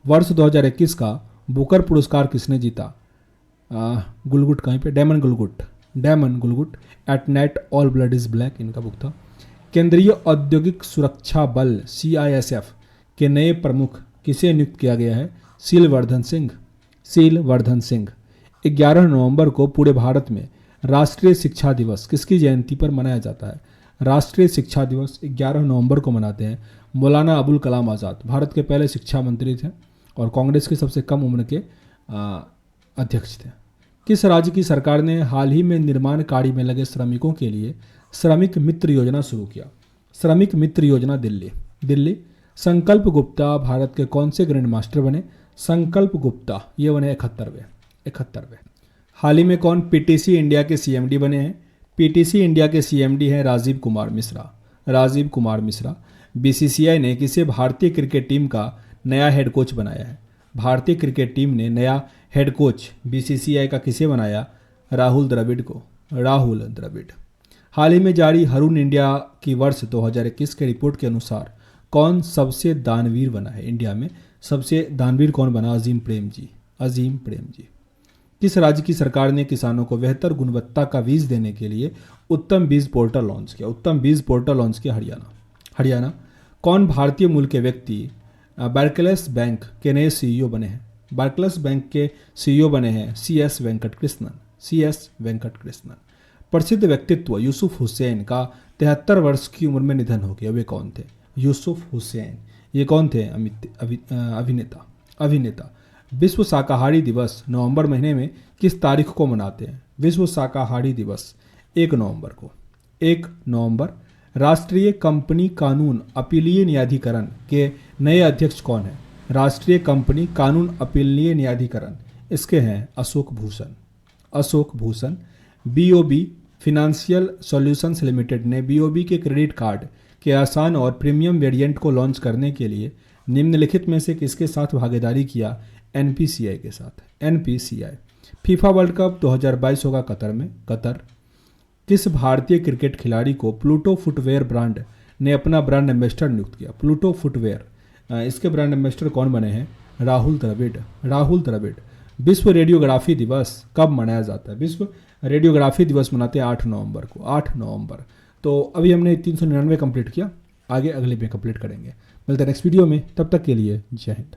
वर्ष 2021 का बुकर पुरस्कार किसने जीता? गुलगुट कहीं पे Damon Galgut. Damon Galgut. At night all blood is black इनका बुक था। केंद्रीय औद्योगिक सुरक्षा बल सीआईएसएफ के नए प्रमुख किसे नियुक्त किया गया है? सीलवर्धन सिंह। सीलवर्धन सिंह। 11 नवंबर को पूरे भारत में राष्ट्रीय शिक्षा दिवस किसकी जयंती पर मनाया जाता है? राष्ट्रीय शिक्षा दिवस 11 नवंबर को मनाते हैं। मौलाना अबुल कलाम आज़ाद भारत के पहले शिक्षा मंत्री थे और कांग्रेस के सबसे कम उम्र के अध्यक्ष थे। किस राज्य की सरकार ने हाल ही में निर्माण कार्य में लगे श्रमिकों के लिए श्रमिक मित्र योजना शुरू किया? श्रमिक मित्र योजना दिल्ली। दिल्ली। संकल्प गुप्ता भारत के कौन से ग्रैंड मास्टर बने? संकल्प गुप्ता ये बने 71वें। हाल ही में कौन पीटीसी इंडिया के सीएमडी बने हैं? पीटीसी इंडिया के सीएमडी हैं राजीव कुमार मिश्रा। राजीव कुमार मिश्रा। बीसीसीआई ने किसे भारतीय क्रिकेट टीम का नया हेड कोच बनाया है? भारतीय क्रिकेट टीम ने नया हेड कोच बीसीसीआई का किसे बनाया? राहुल द्रविड़ को। राहुल द्रविड़। हाल ही में जारी हरून इंडिया की वर्ष 2021 के रिपोर्ट के अनुसार कौन सबसे दानवीर बना है? इंडिया में सबसे दानवीर कौन बना? अजीम प्रेम जी। अजीम प्रेम जी। किस राज्य की सरकार ने किसानों को बेहतर गुणवत्ता का बीज देने के लिए उत्तम बीज पोर्टल लॉन्च किया? उत्तम बीज पोर्टल लॉन्च किया हरियाणा। हरियाणा। कौन भारतीय मूल के व्यक्ति बार्कलेस बैंक के नए सीईओ बने हैं? बार्कलेस बैंक के सीईओ बने हैं सीएस वेंकटकृष्णन। सीएस वेंकटकृष्णन। प्रसिद्ध व्यक्तित्व यूसुफ हुसैन का 73 वर्ष की उम्र में निधन हो गया। वे कौन थे? यूसुफ हुसैन ये कौन थे? अभिनेता। विश्व शाकाहारी दिवस नवंबर महीने में किस तारीख को मनाते हैं? विश्व शाकाहारी दिवस 1 नवंबर को। 1 नवंबर। राष्ट्रीय कंपनी कानून अपीलीय न्यायाधिकरण के नए अध्यक्ष कौन है? राष्ट्रीय कंपनी कानून अपीलीय न्यायाधिकरण इसके हैं Ashok Bhushan. Ashok Bhushan. BOB financial solutions limited ने बीओबी के क्रेडिट कार्ड के आसान और प्रीमियम वेरिएंट को लॉन्च करने के लिए निम्नलिखित में से किसके साथ भागीदारी किया? एनपीसीआई के साथ। एनपीसीआई। फीफा वर्ल्ड कप 2022 होगा कतर में। कतर। किस भारतीय क्रिकेट खिलाड़ी को प्लूटो फुटवेयर ब्रांड ने अपना ब्रांड एम्बेसडर नियुक्त किया? प्लूटो फुटवेयर इसके ब्रांड एम्बेसडर कौन बने हैं? राहुल द्रविड़। राहुल द्रविड़। विश्व रेडियोग्राफी दिवस कब मनाया जाता है? विश्व रेडियोग्राफी दिवस मनाते हैं 8 नवंबर को। 8 नवंबर। तो अभी हमने 399 कंप्लीट किया। आगे अगले में कंप्लीट करेंगे। मिलते हैं नेक्स्ट वीडियो में, तब तक के लिए जय हिंद।